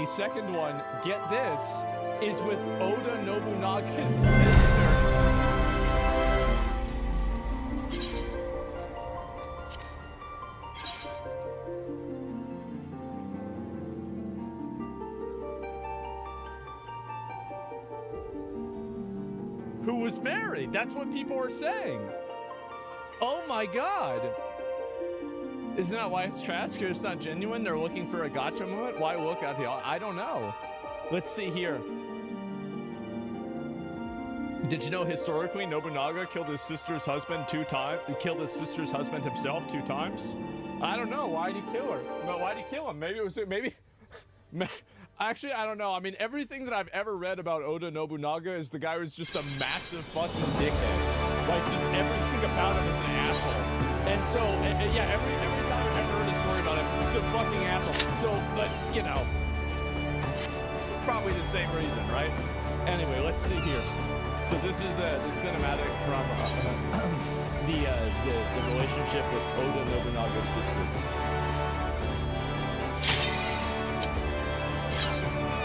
the second one, get this, is with Oda Nobunaga's sister. Who was married? That's what people are saying. Oh my god. Isn't that why it's trash? Because it's not genuine? They're looking for a gotcha moment? Why look at the... I don't know. Let's see here. Did you know historically Nobunaga killed his sister's husband 2 times? He killed his sister's husband himself 2 times? I don't know. Why'd he kill her? No, why'd he kill him? Maybe it was... Maybe... Actually, I don't know. I mean, everything that I've ever read about Oda Nobunaga is the guy was just a massive fucking dickhead. Like, just everything about him is an asshole. And so, yeah, every time I've ever heard a story about him, he's a fucking asshole. So, but, you know, probably the same reason, right? Anyway, let's see here. So this is the cinematic from the relationship with Oda Nobunaga's sister.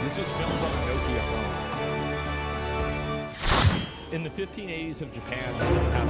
This was filmed on a Nokia phone. In the 1580s of Japan, they didn't have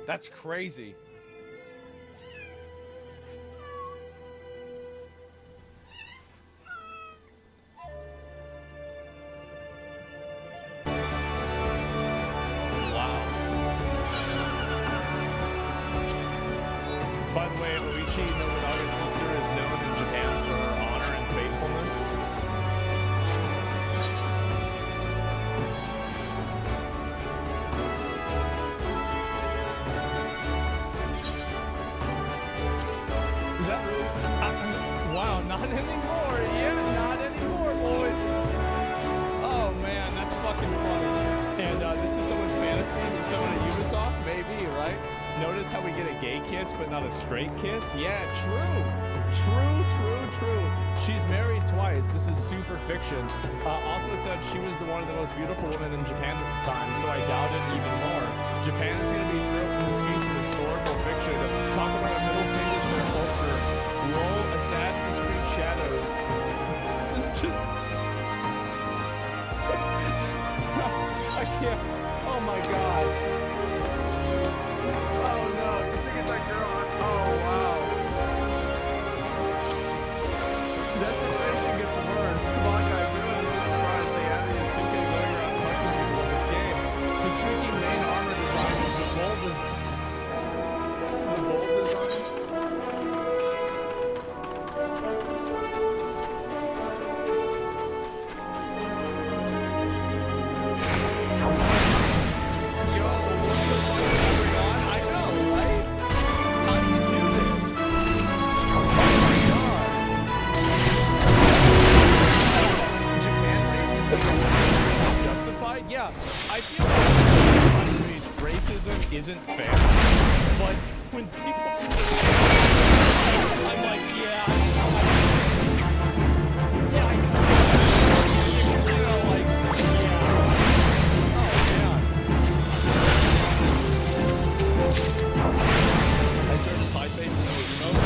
That's crazy. Wow. By the way, Oichi Nobunaga's sister is known in Japan for her honor and faithfulness. Not anymore. Yeah, not anymore, boys. Oh man, that's fucking funny. And this is someone's fantasy. Someone at Ubisoft, maybe, right? Notice how we get a gay kiss, but not a straight kiss? Yeah, true. True. She's married twice. This is super fiction. Also said she was one of the most beautiful women in Japan at the time, so I doubt it even more. Japan is going to be thrilled with this piece of historical fiction. Talk about a middle finger to their culture. Lol, Assassin's Creed Shadows. This is just... I can't... Oh my god. Oh no, this thing is like girl. Oh wow. Desecration gets worse. Come on guys, you're gonna be surprised they added a Suke going around fucking people in this game. The freaking main armor design is the bold design. Yeah, I feel like racism isn't fair, but when people, I'm like, yeah, I can see that. You know, like, yeah, oh man. I turned his side face into a smoke.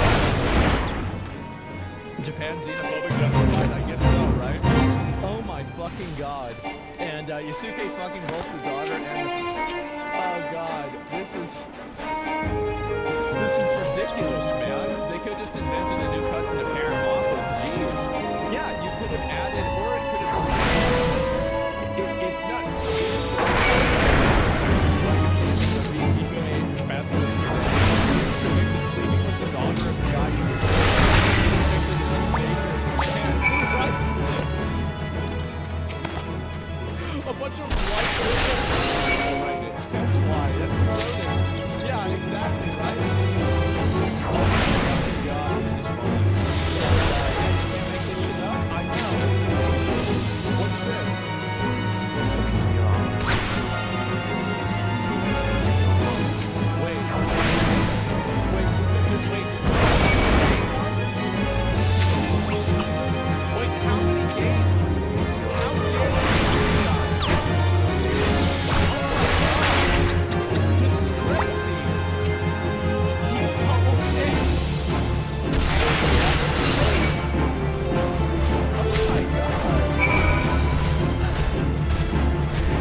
Japan xenophobic justified? I guess so, right? Oh my fucking god. And Yusuke fucking both the daughter and oh god, this is ridiculous, man. They could have just invented a new cousin to pair him off with. Jeez. Yeah, you could have added, or it could have just it's not sleeping with the daughter of the guy who was convicted as a savior. A bunch of white people. That's why. That's loaded. Yeah, exactly, right? Oh my fucking god, this is funny. I can't make this shit up. I know. What's this? Wait, this is just, wait, this is wait, how many games? How many games? This is crazy. He's double in. Oh my god.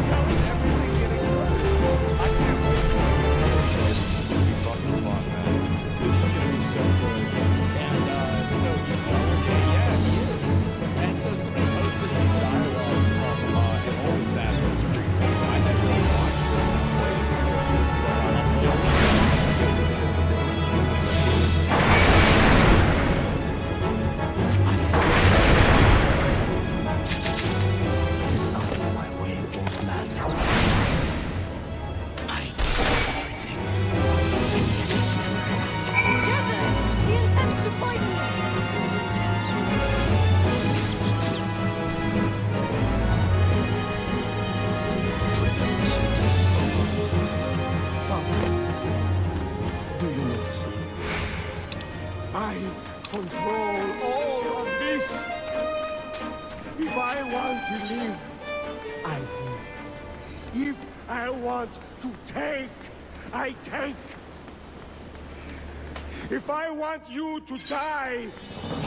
How is everything getting worse? I can't wait for this episode. This is gonna be fucking fun, man. This is gonna be so good. And so he's double in. Yeah, he is. And so somebody posted this dialogue from an old Assassin's Creed game. I never really watched this. I played it before. Out of my way, old man. I did everything. And yet it's never enough. Joseph! He intends to poison me! Father, do you not see? I control all of this. If I want to live, I live. If I want to take, I take. If I want you to die,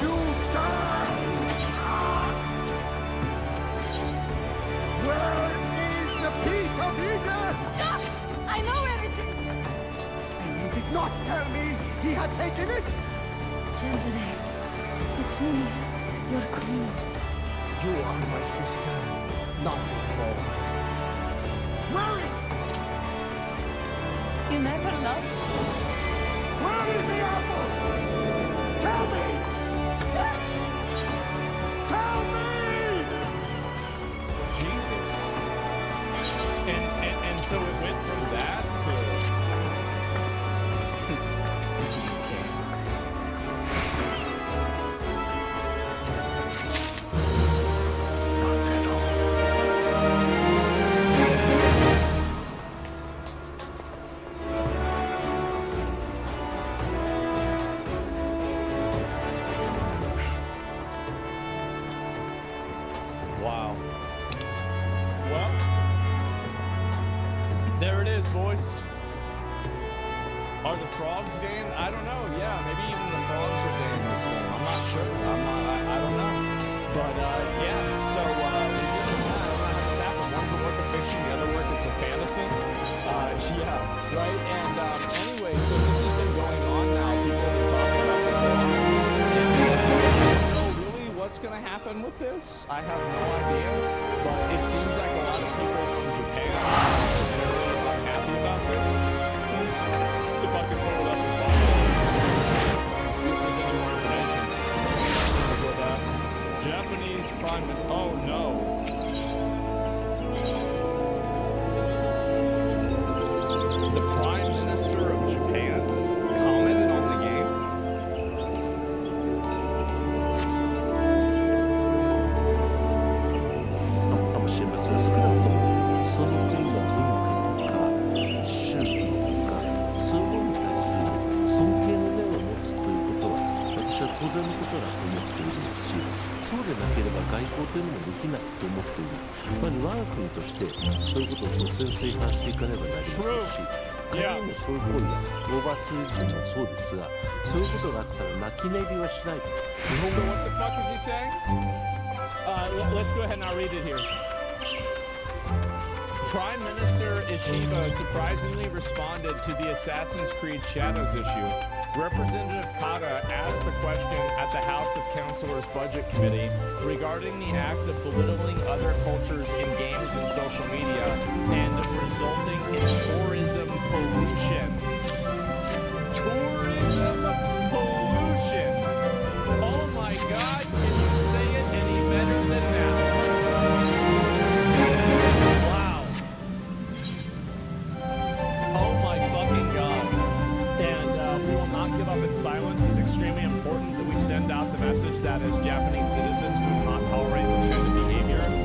you die. Where is the piece of Eden? Stop! I know where it is! And you did not tell me he had taken it? Cesare, it's me, your queen. You are my sister, nothing more. Where is... You never loved me. Where is the apple? Tell me! Tell me! Jesus. And so it went from that to wow. Well, there it is, boys. Are the frogs game? I don't know. Yeah, maybe even the frogs are game this game. I'm not sure. I don't know. But yeah. So we did it. I don't know how this happened. One's a work of fiction, the other work is a fantasy. Yeah, right. And anyway, so this has been going on now. People have been talking about this a lot. And so really, what's going to happen with this? I have no idea. But it seems like a lot of people from Japan are very unhappy about this. If I could pull it up and follow it. See if there's any more information. We'll go back. Japanese Prime Minister. Oh no. The Prime Minister of Japan commented on the game. かもしれませんが、少なくともその国の文化とか宗教とかそういうものに対する尊敬の念を持つということは私は当然のことだと思っていますし、そうでなければ外交というのもできないと思っています。我が国としてそういうことを率先垂範していかねばなりませんし、仮にもそういう行為がオーバーツーリズムもそうですが、そういうことがあったら泣き寝入りはしないと。 So what the fuck is he saying? Let's go ahead and I'll read it here. Prime Minister Ffxiv surprisingly responded to the Assassin's Creed Shadows issue. Representative Kata asked a question at the House of Councilors Budget Committee regarding the act of belittling other cultures in games and social media and resulting in tourism pollution. Tourism pollution. Oh my God, can you say it any better than that? Wow. Oh my fucking God. And we will not give up in silence. It's extremely important that we send out the message that as Japanese citizens, we will not tolerate this kind of behavior. This is the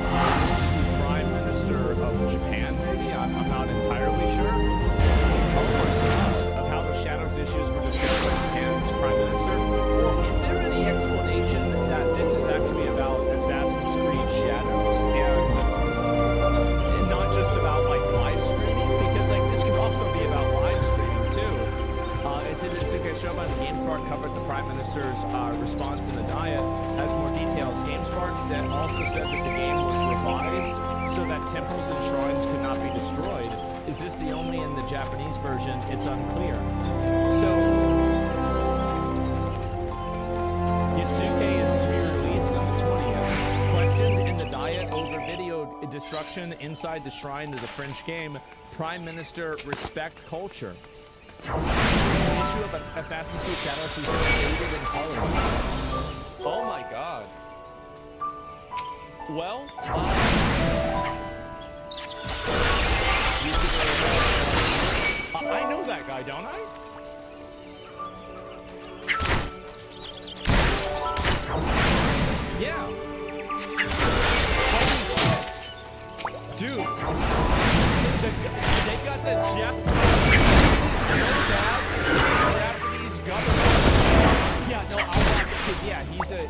Prime Minister of Japan, maybe? I'm not entirely sure. Oh my God. Of how the Shadows issues were discussed by Japan's Prime Minister. Well, is there any explanation that this is actually about Assassin's Creed Shadows and not just about like live streaming? Because like this could also be about live streaming too. It's a show about the GameSpot covered the Prime Minister's response in the Diet. Has more details. GameSpot also said that the game was revised so that temples and shrines could not be destroyed. Is this the only in the Japanese version? It's unclear. So Yasuke is to be released on the 20th. Questioned in the Diet over video destruction inside the shrine of the French game, Prime Minister respect culture. The issue of Assassin's Creed Shadows was debated in Parliament. Oh my God. Well, I know that guy, don't I? Yeah. Holy shit. Dude. They got that Japanese government. Yeah, no, I'll watch it because yeah,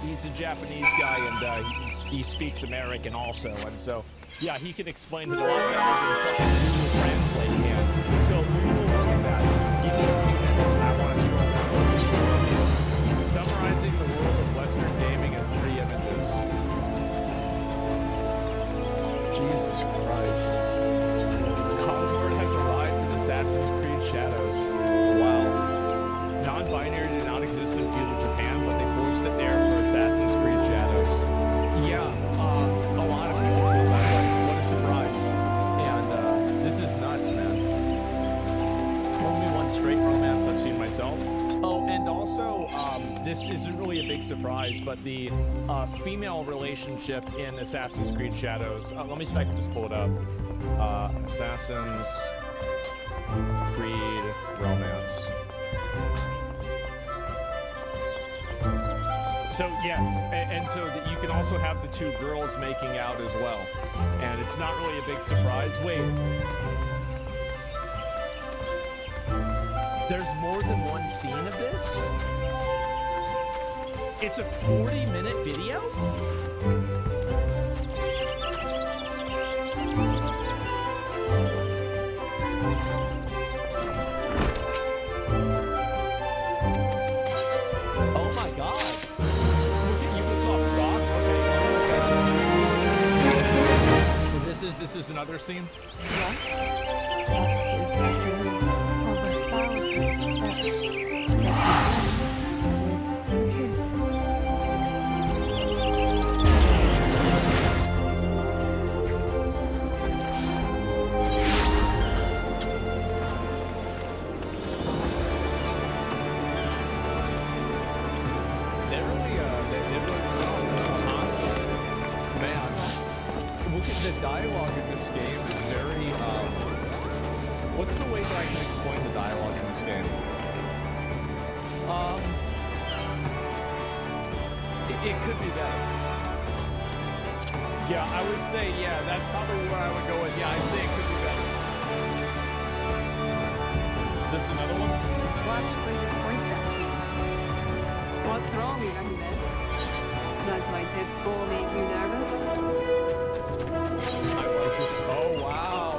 he's a Japanese guy and he speaks American also, and so yeah, he can explain it a lot better than fucking Google Translate can. So we will look at that. Just give me a few minutes, and I want to scroll down. It's summarizing the world of Western gaming in 3 images. Jesus Christ. Concord has arrived in Assassin's Creed Shadows. Wow. Non-binary did not exist in feudal Japan, but they forced it there for Assassin's Creed Shadows. Yeah, a lot of people feel that way. What a surprise. And this is nuts, man. Only one straight romance I've seen myself. Oh, and also, this isn't really a big surprise, but the female relationship in Assassin's Creed Shadows. Let me see if I can just pull it up. Assassin's Creed romance. So yes, and so that you can also have the 2 girls making out as well, and it's not really a big surprise. Wait, there's more than one scene of this? It's a 40-minute video? Oh my God. Look at Ubisoft stock. Okay. So this is another scene? The dialogue in this game is very, what's the way that I can explain the dialogue in this game? It could be better. Yeah, I would say, yeah, that's probably where I would go with, yeah, I'd say it could be better. This is another one? Watch where you point that. What's wrong, young man? Does my head ball make you nervous? I like this. Oh, wow.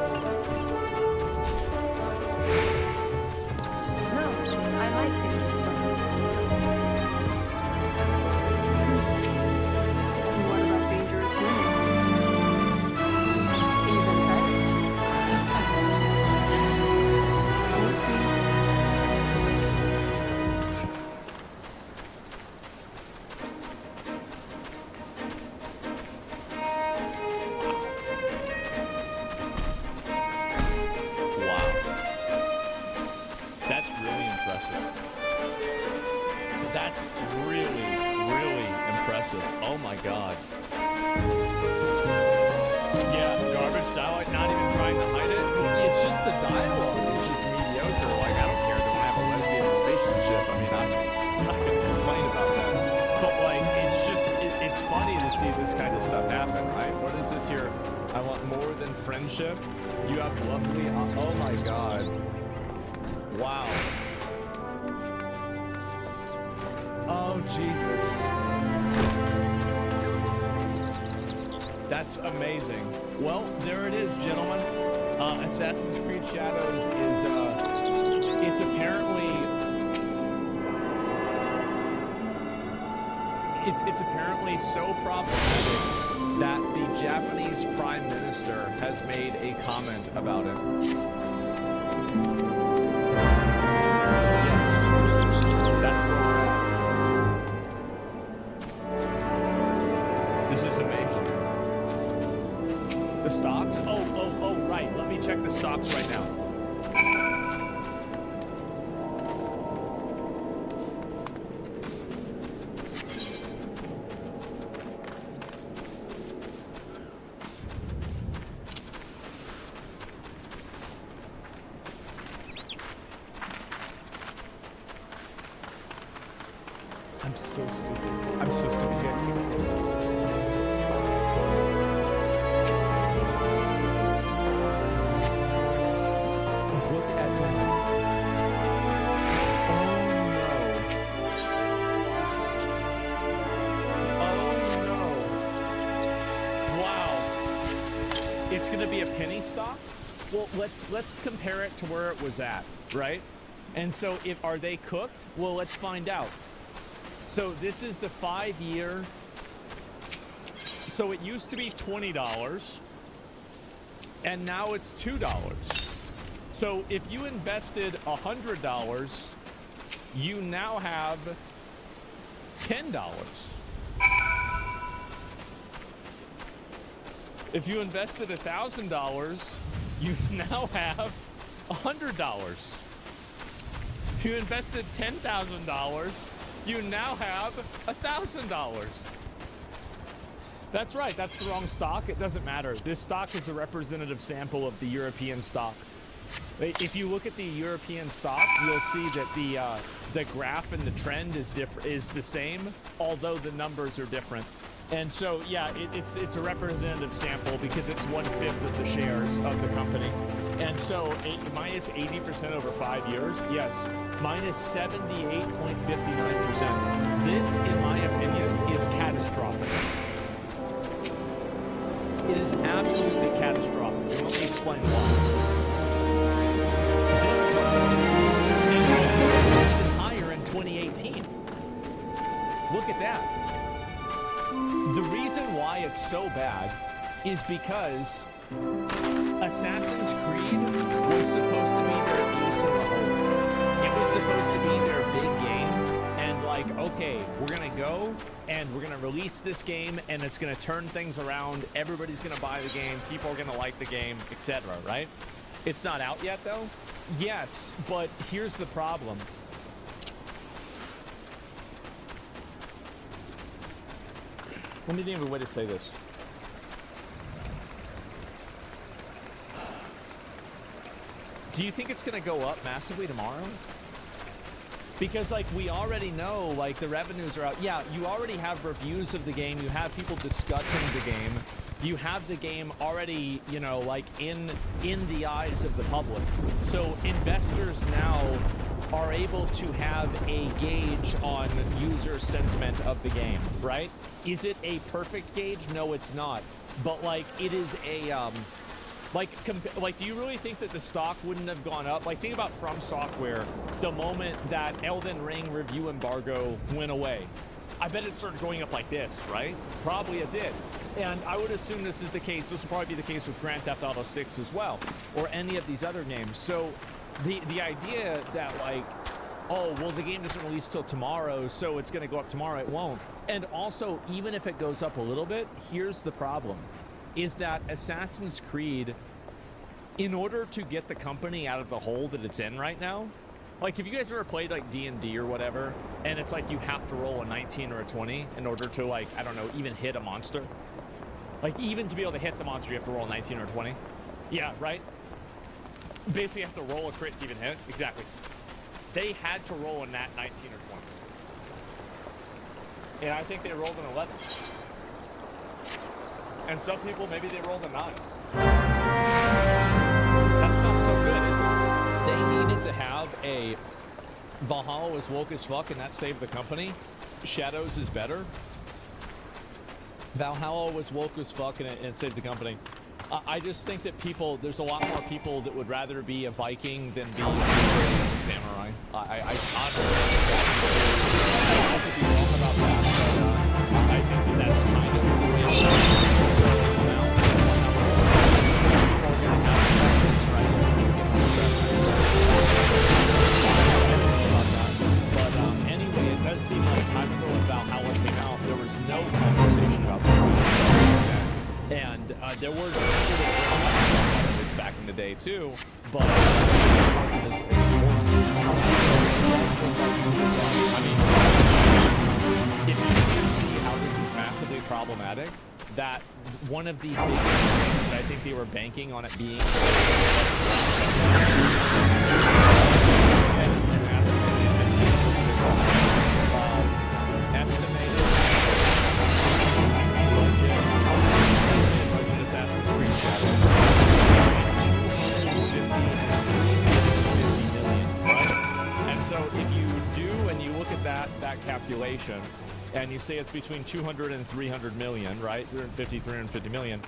impressive. Oh my god. Yeah, garbage dialogue, not even trying to hide it. It's just the dialogue is just mediocre. Like, I don't care if they want to have a lesbian relationship. I mean, I'm not going to complain about that. But, like, it's just, it's funny to see this kind of stuff happen, right? What is this here? I want more than friendship. You have lovely, oh my god. Wow. Oh, Jesus. That's amazing. Well, there it is, gentlemen. Assassin's Creed Shadows is, it's apparently... It's apparently so problematic that the Japanese Prime Minister has made a comment about it. Yes, that's where we're at. This is amazing. The stocks? Oh, right. Let me check the stocks right now. I'm so stupid. I'm so stupid. You guys can't see it. Look at that. Oh no. Wow. It's gonna be a penny stock? Well, let's compare it to where it was at, right? And so are they cooked? Well, let's find out. So this is the 5-year. So it used to be $20 and now it's $2. So if you invested $100, you now have $10. If you invested $1,000, you now have $100. If you invested $10,000, you now have $1,000. That's right, that's the wrong stock. It doesn't matter. This stock is a representative sample of the European stock. If you look at the European stock, you'll see that the graph and the trend is the same, although the numbers are different. And so, yeah, it's a representative sample because it's 1/5 of the shares of the company. And so, minus 80% over 5 years, yes, minus 78.59%. This, in my opinion, is catastrophic. It is absolutely catastrophic. And let me explain why. This company was even higher in 2018. Look at that. The reason why it's so bad is because Assassin's Creed was supposed to be their ace in the hole. It was supposed to be their big game, and like, okay, we're gonna go and we're gonna release this game and it's gonna turn things around, everybody's gonna buy the game, people are gonna like the game, etc., right? It's not out yet though? Yes, but here's the problem. Let me think of a way to say this. Do you think it's going to go up massively tomorrow? Because, like, we already know, like, the revenues are out. Yeah, you already have reviews of the game. You have people discussing the game. You have the game already, you know, like, in the eyes of the public. So investors now are able to have a gauge on user sentiment of the game, right? Is it a perfect gauge? No, it's not. But, like, it is a, like, do you really think that the stock wouldn't have gone up? Like, think about From Software, the moment that Elden Ring review embargo went away. I bet it started going up like this, right? Probably it did. And I would assume this is the case. This will probably be the case with Grand Theft Auto 6 as well, or any of these other games. So the idea that, like, oh, well, the game doesn't release till tomorrow, so it's going to go up tomorrow, it won't. And also, even if it goes up a little bit, here's the problem, is that Assassin's Creed, in order to get the company out of the hole that it's in right now, Like, have you guys ever played like D&D or whatever, and it's like you have to roll a 19 or a 20 in order to, like, I don't know, even hit a monster? Like, even to be able to hit the monster, you have to roll a 19 or a 20? Yeah, right? Basically, you have to roll a crit to even hit. Exactly. They had to roll a nat 19 or 20. And I think they rolled an 11. And some people, maybe they rolled a 9. That's not so good, is it? They needed to have a Valhalla was woke as fuck and that saved the company. Shadows is better. Valhalla was woke as fuck and it saved the company. I just think that people, there's a lot more people that would rather be a Viking than be a samurai. I could be wrong about that, but I think that that's kind of the way it is. So now, people are going to have preference, right? But anyway, it does seem like I remember when Valhalla came out, there was no conversation about this. And there were this back in the day too, but it wasn't as important. I mean, if you can see how this is massively problematic, that one of the biggest things that I think they were banking on it being estimated Assassin's Creed Shadows. 250 million, right? And so if you do and you look at that calculation and you say it's between 200 and 300 million, right? 350 million.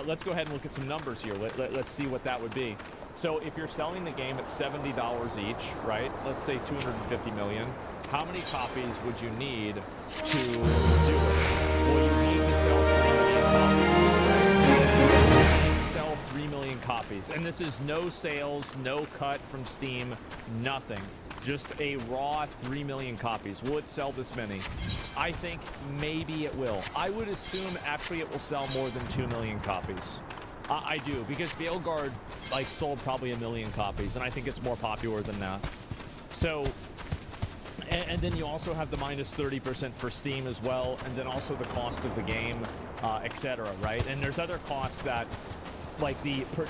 Let's go ahead and look at some numbers here. Let's see what that would be. So if you're selling the game at $70 each, right? Let's say 250 million. How many copies would you need to do it? Well, you need to sell 3 million copies, right? Sell 3 million copies, and this is no sales, no cut from Steam, nothing, just a raw 3 million copies. Will it sell this many? I think maybe it will. I would assume actually it will sell more than 2 million copies. I do, because Veilguard like sold probably 1 million copies, and I think it's more popular than that. So and then you also have the minus 30% for Steam as well, and then also the cost of the game, etc., right? And there's other costs that, like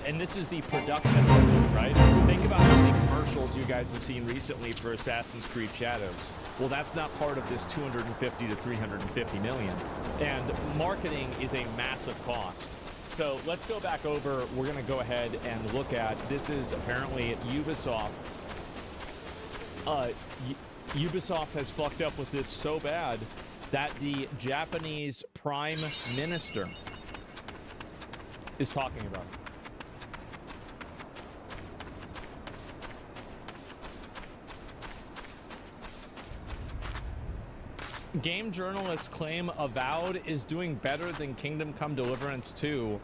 and this is the production budget, right? Think about how many commercials you guys have seen recently for Assassin's Creed Shadows. Well, that's not part of this 250 to 350 million. And marketing is a massive cost. So let's go back over. We're going to go ahead and look at, this is apparently Ubisoft. Ubisoft has fucked up with this so bad that the Japanese Prime Minister is talking about it. Game journalists claim Avowed is doing better than Kingdom Come Deliverance 2.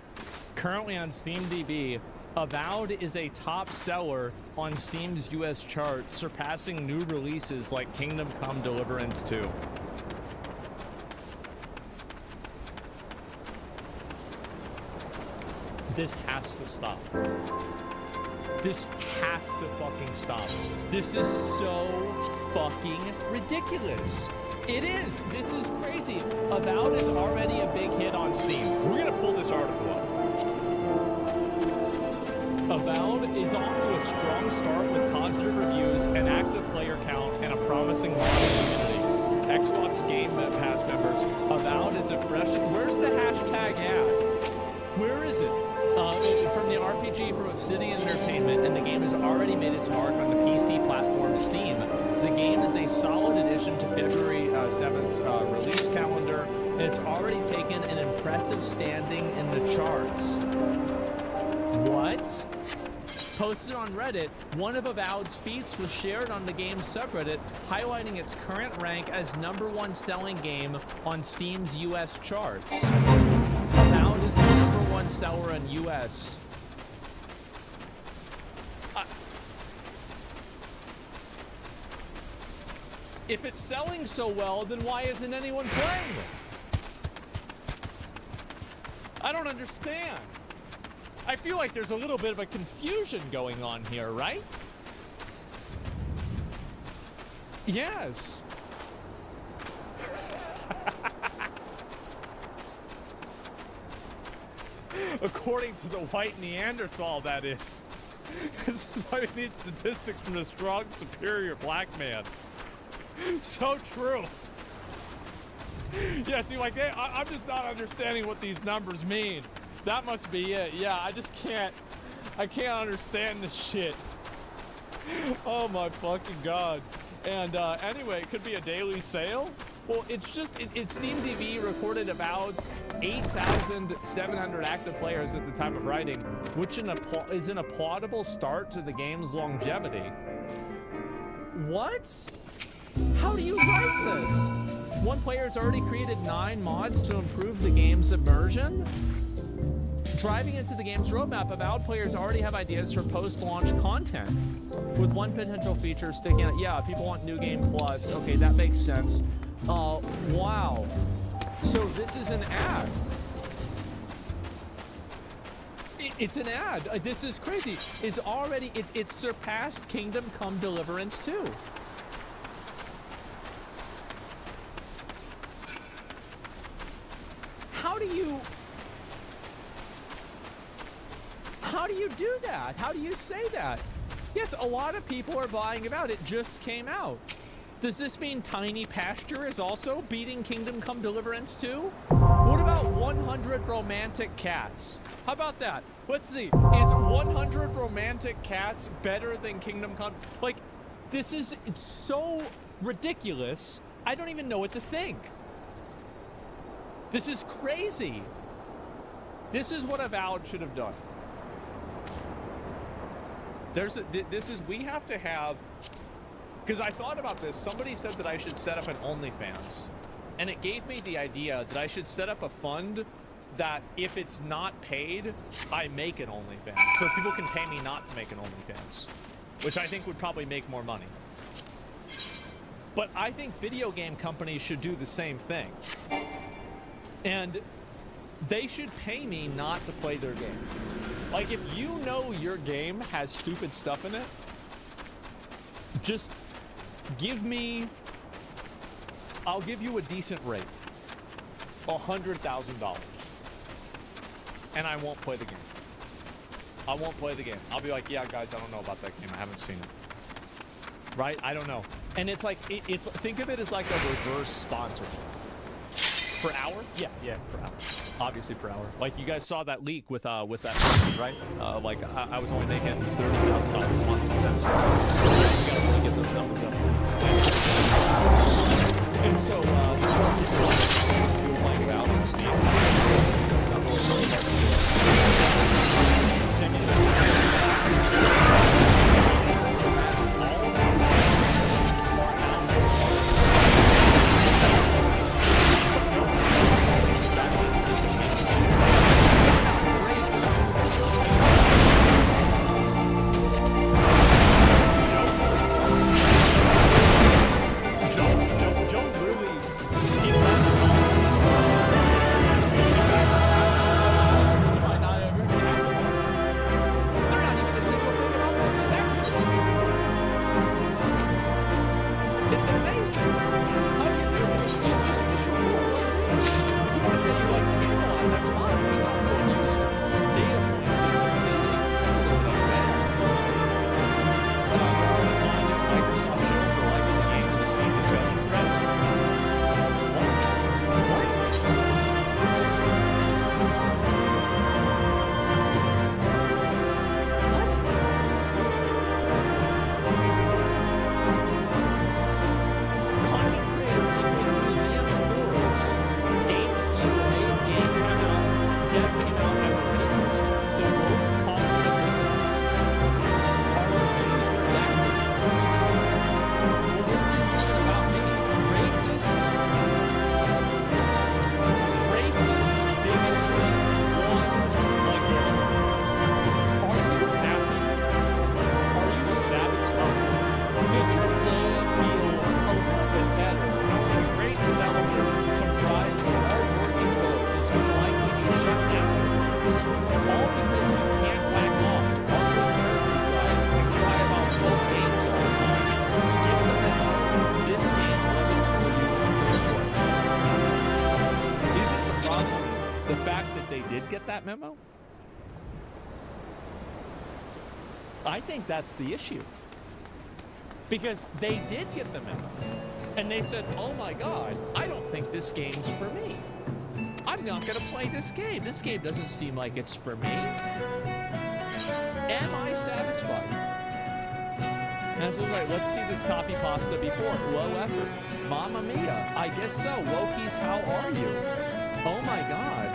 Currently on SteamDB, Avowed is a top seller on Steam's US chart, surpassing new releases like Kingdom Come Deliverance 2. This has to stop. This has to fucking stop. This is so fucking ridiculous. It is. This is crazy. Avowed is already a big hit on Steam. We're gonna pull this article up. Avowed is off to a strong start with positive reviews, an active player count, and a promising market community. Xbox Game Pass members. Avowed is a fresh... Where's the hashtag at? Where is it? From the RPG from Obsidian Entertainment, and the game has already made its mark on the PC platform Steam. The game is a solid addition to February 7th's release calendar, and it's already taken an impressive standing in the charts. What? Posted on Reddit, one of Avowed's feats was shared on the game's subreddit, highlighting its current rank as #1 selling game on Steam's US charts. Avowed is the #1 seller in US. If it's selling so well, then why isn't anyone playing it? I don't understand. I feel like there's a little bit of a confusion going on here, right? Yes. According to the white Neanderthal, that is. This is why we need statistics from the strong, superior black man. So true. Yeah, see, like, I'm just not understanding what these numbers mean. That must be it. Yeah, I just can't. I can't understand this shit. Oh my fucking god. And anyway, it could be a daily sale. Well, it's just, it's Steam TV recorded about 8,700 active players at the time of writing, which is an applaudable start to the game's longevity. What? How do you write this? One player's already created 9 mods to improve the game's immersion. Driving into the game's roadmap, Avowed players already have ideas for post-launch content, with one potential feature sticking out. Yeah, people want New Game Plus. Okay, that makes sense. Wow. So this is an ad. It's an ad. This is crazy. It's already, it's surpassed Kingdom Come Deliverance 2. How do you do that? How do you say that? Yes, a lot of people are buying about it. Just came out. Does this mean Tiny Pasture is also beating Kingdom Come Deliverance 2? What about 100 Romantic Cats? How about that? Let's see. Is 100 Romantic Cats better than Kingdom Come? Like, it's so ridiculous. I don't even know what to think. This is crazy. This is what Avowed should have done. We have to have, because I thought about this. Somebody said that I should set up an OnlyFans, and it gave me the idea that I should set up a fund that if it's not paid, I make an OnlyFans, so people can pay me not to make an OnlyFans, which I think would probably make more money. But I think video game companies should do the same thing, and they should pay me not to play their game. Like, if you know your game has stupid stuff in it, just I'll give you a decent rate. $100,000. And I won't play the game. I won't play the game. I'll be like, yeah, guys, I don't know about that game. I haven't seen it. Right? I don't know. And it's like, think of it as like a reverse sponsorship. Per hour? Yeah, per hour. Obviously per hour. Like, you guys saw that leak with that company, right? Like, I was only making $30,000 a month with that stuff. You gotta really get those numbers up. And so, like Valve and Steam, it's not really hard The fact that they did get that memo? I think that's the issue. Because they did get the memo. And they said, oh my God, I don't think this game's for me. I'm not gonna play this game. This game doesn't seem like it's for me. Am I satisfied? And I was like, let's see this copy pasta before. Low effort. Mamma mia. I guess so. Wokies, how are you? Oh my God.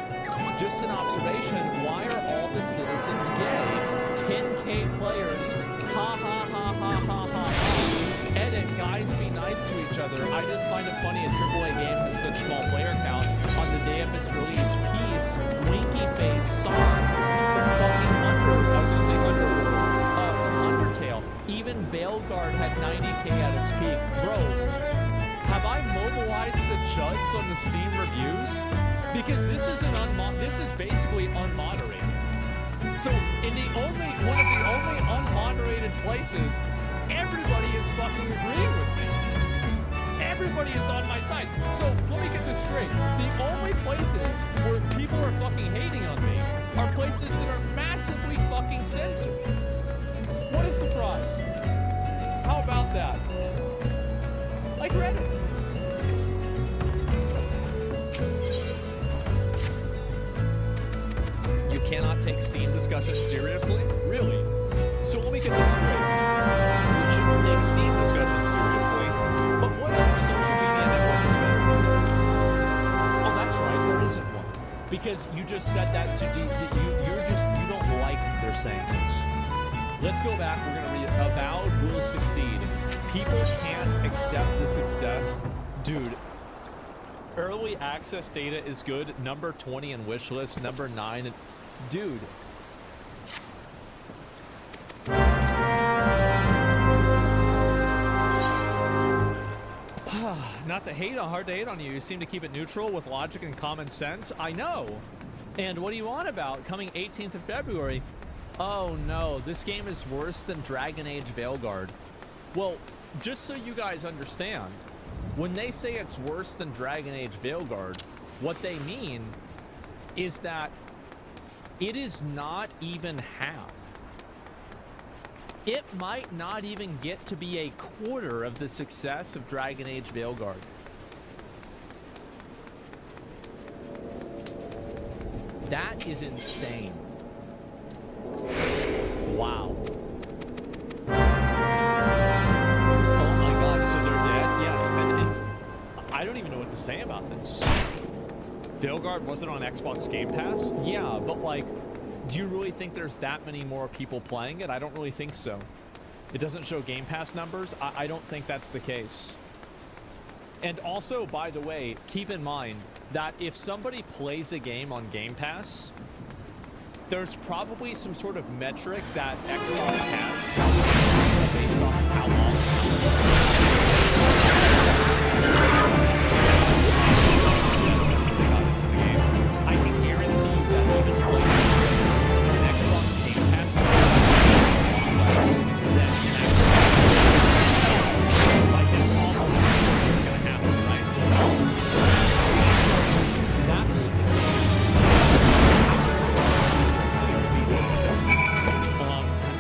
Just an observation. Why are all the citizens gay? 10K players. Ha ha ha ha ha ha. Edit, guys, be nice to each other. I just find it funny a AAA game has such small player count on the day of its release. Peace, winky face, songs from fucking Undertale. Even Veilguard had 90K at its peak. Bro, have I mobilized the chuds on the Steam reviews? Because this is basically unmoderated. So in one of the only unmoderated places, everybody is fucking agreeing with me. Everybody is on my side. So let me get this straight. The only places where people are fucking hating on me are places that are massively fucking censored. What a surprise. How about that? Like Reddit. You cannot take Steam discussions seriously? Really? So let me get this straight. You shouldn't take Steam discussions seriously, but what other social media network is better than that? Oh, that's right, there isn't one. Because you just said that to you don't like their saying this. Let's go back, we're gonna read Avowed will succeed. People can't accept the success. Dude, early access data is good. Number 20 in wish list, number 9. Dude. Not to hate on, hard to hate on you. You seem to keep it neutral with logic and common sense. I know. And what are you on about? Coming 18th of February. Oh no, this game is worse than Dragon Age Veilguard. Well, just so you guys understand, when they say it's worse than Dragon Age Veilguard, what they mean is that it is not even half. It might not even get to be a quarter of the success of Dragon Age Veilguard. That is insane. Wow. Oh my God, so they're dead? Yes, and I don't even know what to say about this. Veilguard wasn't on Xbox Game Pass? Yeah, but like, do you really think there's that many more people playing it? I don't really think so. It doesn't show Game Pass numbers. I don't think that's the case. And also, by the way, keep in mind that if somebody plays a game on Game Pass, there's probably some sort of metric that Xbox has based on how long. I can guarantee you that even an Xbox Game Pass is less than like it's almost what's going to happen, right? That will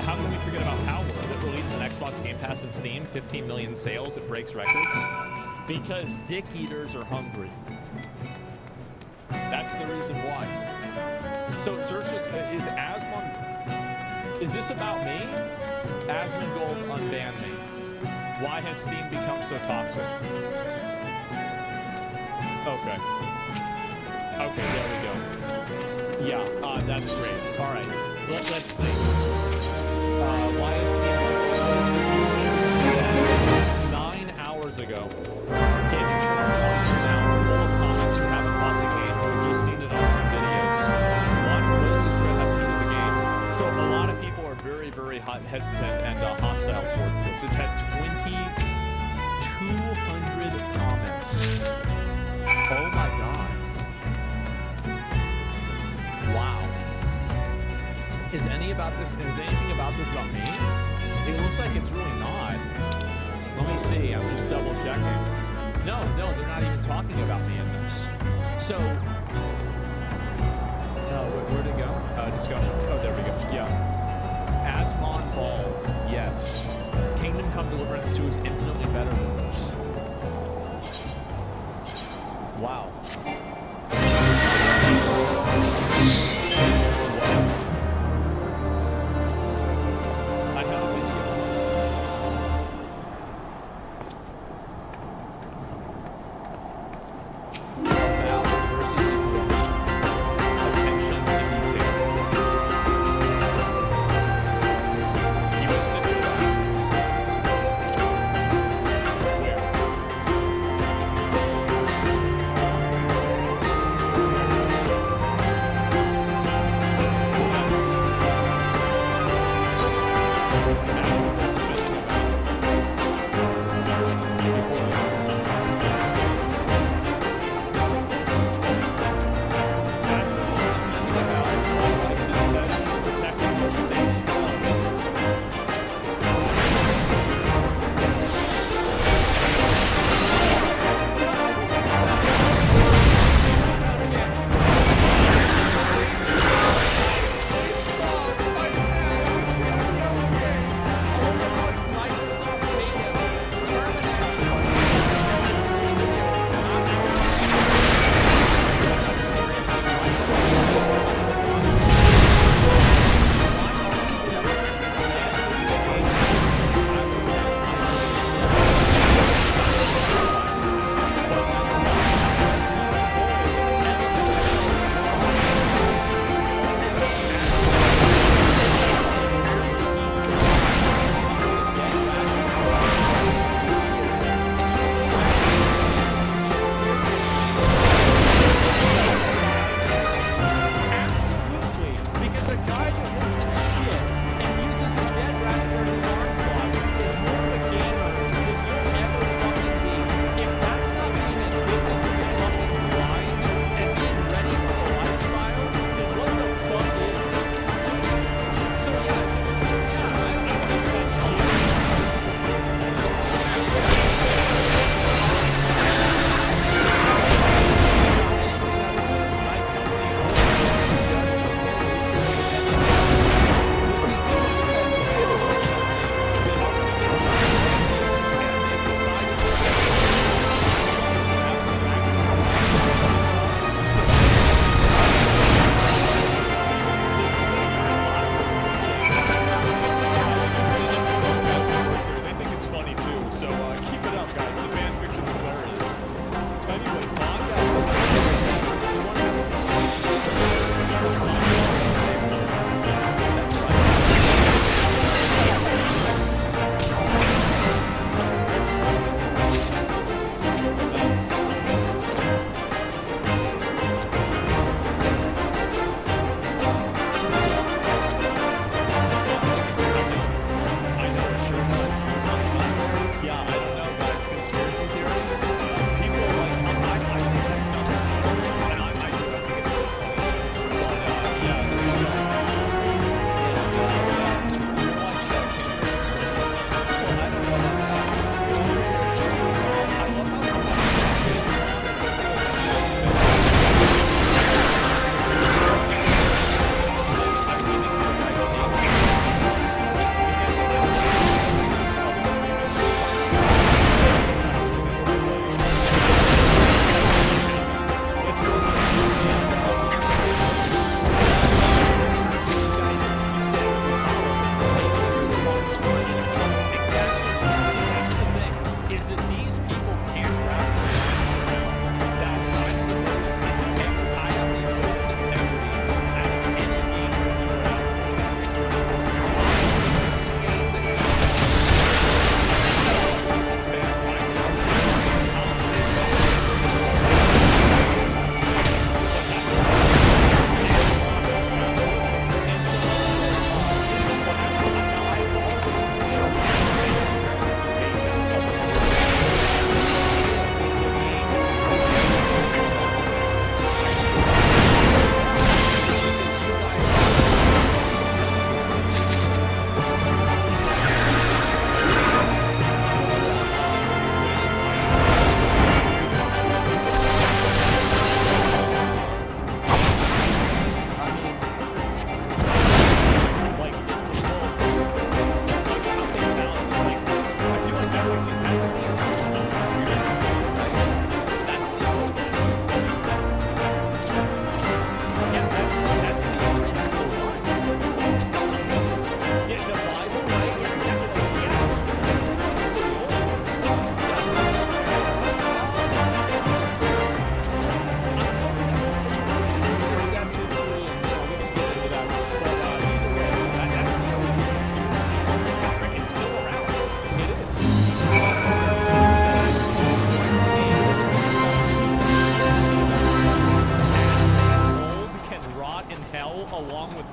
how can we forget about Power that released an Xbox Game Pass and Steam, 15 million sales, it breaks records? Because dick eaters are hungry. That's the reason why. So search this, is Asmon, is this about me? Asmongold unbanned me. Why has Steam become so toxic? Okay. Okay, there we go. Yeah, that's great. All right, let's see. Why is Steam so toxic? 9 hours ago. Gaming forums on here now are full of comments who haven't bought the game or just seen it on some videos. What does this thread have to do with the game? So a lot of people are very, very hesitant and hostile towards this. It's had 2,200 comments. Oh my God. Wow. Is anything about this about me? It looks like it's really not. Let me see, I'm just double checking. No, they're not even talking about me in this. So, discussions. Oh, there we go. Yeah. Asmon Ball. Yes. Kingdom Come Deliverance 2 is infinitely better than this. Wow. I have a video. Valid versus equal. Attention to detail. You missed it. Where?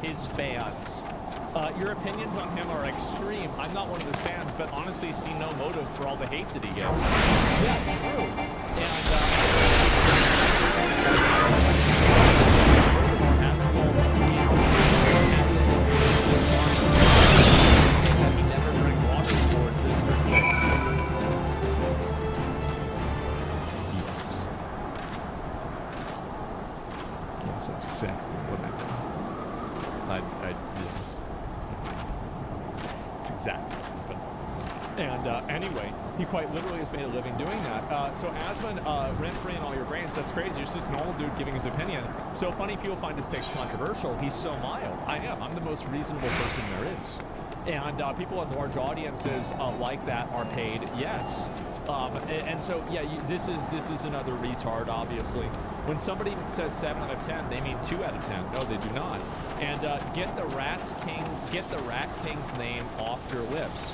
his fans. Your opinions on him are extreme. I'm not one of his fans, but honestly see no motive for all the hate that he gives. Yeah, true. And he never drank water for just for kicks. Yes, that's exactly what happened. Yes. It's exactly what happened. And anyway, he quite literally has made a living doing that. So Asmund, rent-free in all your brains, that's crazy. You're just a normal dude giving his opinion. So funny people find his takes controversial. He's so mild. I am. I'm the most reasonable person there is. And people with large audiences like that are paid, yes. And so, yeah, this is another retard, obviously. When somebody says 7 out of 10, they mean 2 out of 10. No, they do not. And get the Rat King's name off your lips.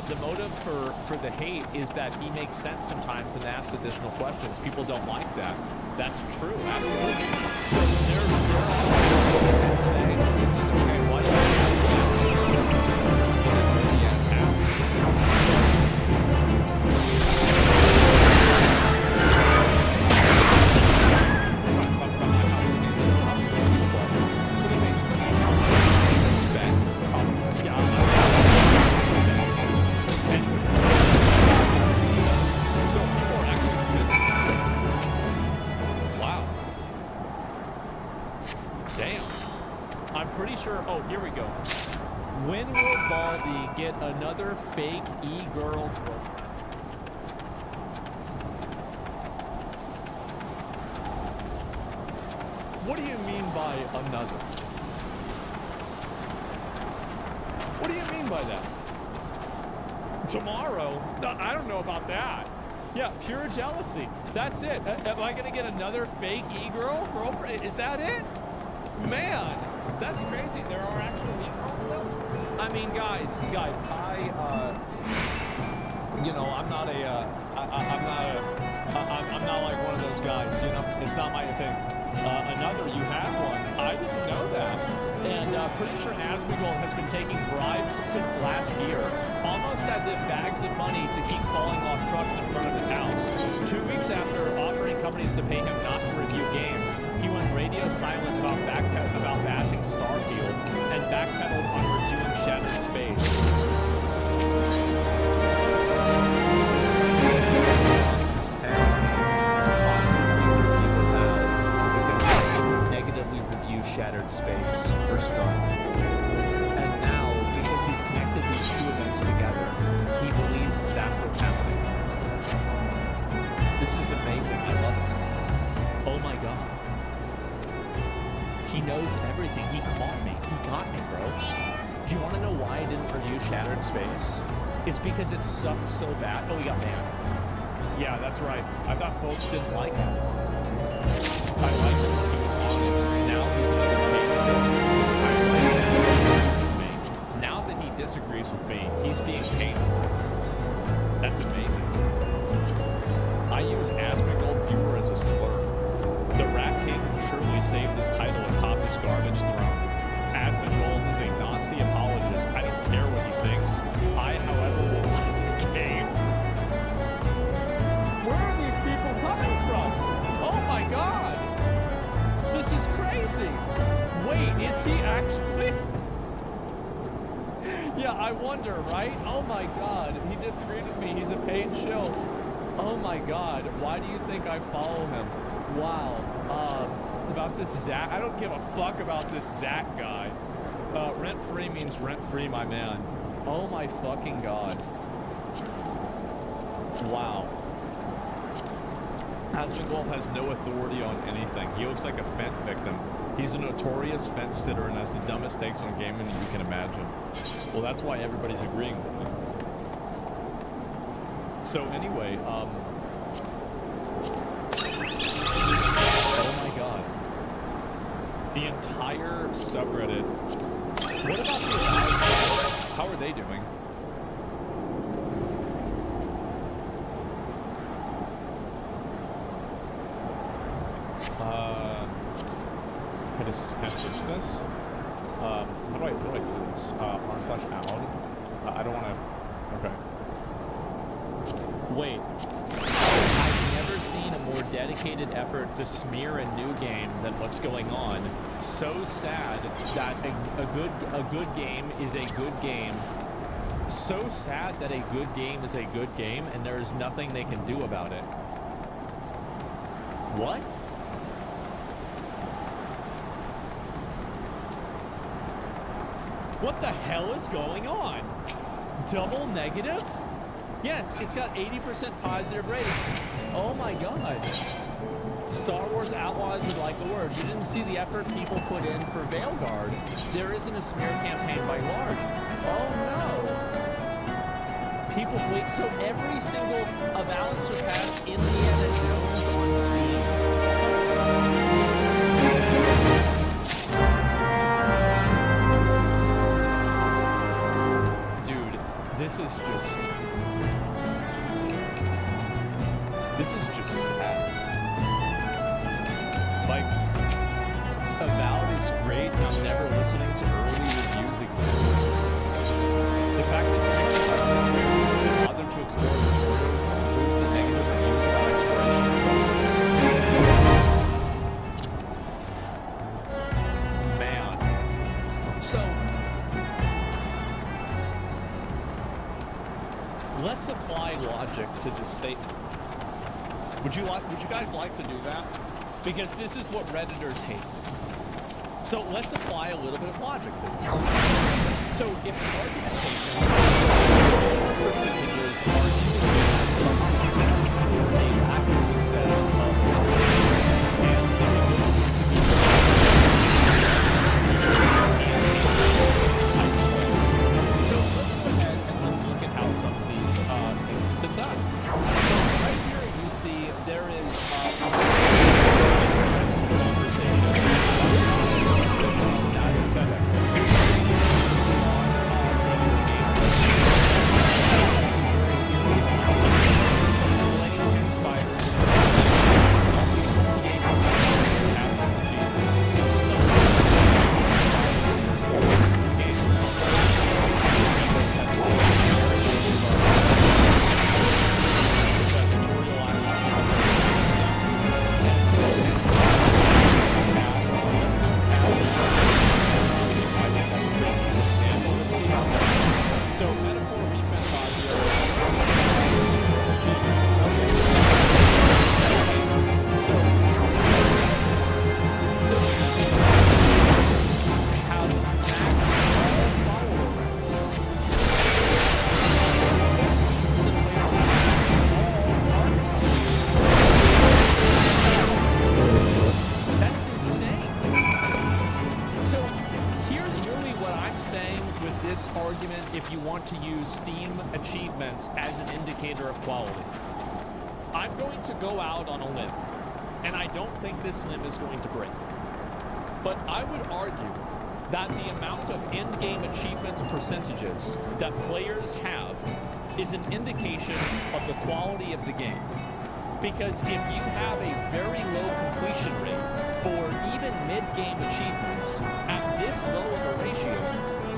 The motive for the hate is that he makes sense sometimes and asks additional questions. People don't like that. That's true, absolutely. So they're and say this is okay. Why do you oh, here we go. When will Baldy get another fake e-girl girlfriend? What do you mean by another? What do you mean by that? Tomorrow? I don't know about that. Yeah, pure jealousy. That's it. Am I gonna get another fake girlfriend? Is that it? Man, that's crazy. There are actually e-girls though? I mean, guys, I'm not like one of those guys, you know? It's not my thing. You have one. I didn't know that. And pretty sure Asmongold has been taking bribes since last year, almost as if bags of money to keep falling off trucks in front of his house. 2 weeks after offering companies to pay him not to review games, he went radio silent about bashing Starfield and backpedaled on reviewing Shattered Space. Shattered Space for Starfield. And now, because he's connected these two events together, he believes that's what's happening. This is amazing. I love it. Oh my god. He knows everything. He caught me. He got me, bro. Do you want to know why I didn't review Shattered Space? It's because it sucked so bad. Oh, he got banned. Yeah, that's right. I thought folks didn't like him. I liked him when he was honest. Now he's another paid. Now that he disagrees with me, he's being painful. That's amazing. I use Asmongold Viewer as a slur. The Rat King will surely save this title atop his garbage throne. Asmongold is a Nazi apologist. I don't care what he thinks. I, however, will love the game. Where are these people coming from? Oh my god! This is crazy! Wait, is he actually? Yeah, I wonder, right? Oh my god, he disagreed with me. He's a paid shill. Oh my god, why do you think I follow him? Wow. About this Zach, I don't give a fuck about this Zach guy. Rent-free means rent-free, my man. Oh my fucking god. Wow. Asmongold has no authority on anything. He looks like a fence victim. He's a notorious fence sitter and has the dumbest takes on gaming you can imagine. Well, that's why everybody's agreeing with him. So anyway, oh my god. The entire subreddit. What about the Avowed? How are they doing? Can I switch this? How do I do this? r/out. I don't want to. Okay. Wait. I've never seen a more dedicated effort to smear a new game than what's going on. So sad that a good game is a good game. So sad that a good game is a good game, and there is nothing they can do about it. What? What the hell is going on? Double negative? Yes, it's got 80% positive rating. Oh my god. Star Wars Outlaws would like the word. You didn't see the effort people put in for Veilguard. There isn't a smear campaign by large. Oh no. People wait, so every single Avowed Surpassed Indiana Jones on Steam. Dude, this is just sad. Like, Avowed is great, and I'm never listening to early reviews again. The fact that some players even bother to explore the tutorial proves the negative reviews about exploration programs. Man. So, let's apply logic to this statement. Would you guys like to do that? Because this is what Redditors hate. So let's apply a little bit of logic to this. So if the argumentation percentages are indicators of success or a lack of success of and its ability to be so let's go ahead and let's look at how some of these things have been done. So right here you see there is if you want to use Steam achievements as an indicator of quality. I'm going to go out on a limb, and I don't think this limb is going to break. But I would argue that the amount of end-game achievements percentages that players have is an indication of the quality of the game. Because if you have a very low completion rate for even mid-game achievements at this low of a ratio,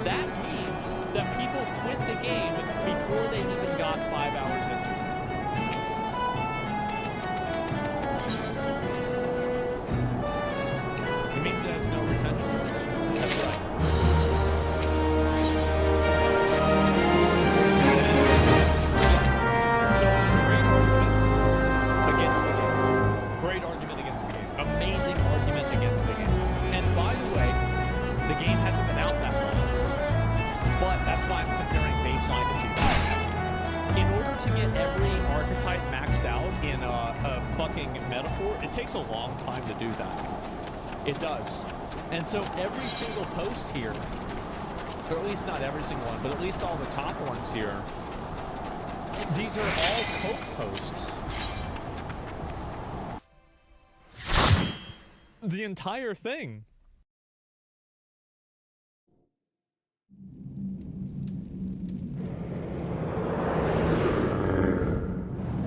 that means that people quit the game before they even got 5 hours into it. It means it has no retention. That's right. So, great argument against the game. Great argument against the game. Amazing argument against the game. And by the way, the game hasn't been out that long. But that's why I'm comparing baseline achievements. In order to get every archetype maxed out in a fucking metaphor, it takes a long time to do that. It does. And so every single post here, or at least not every single one, but at least all the top ones here, these are all Coke posts. The entire thing.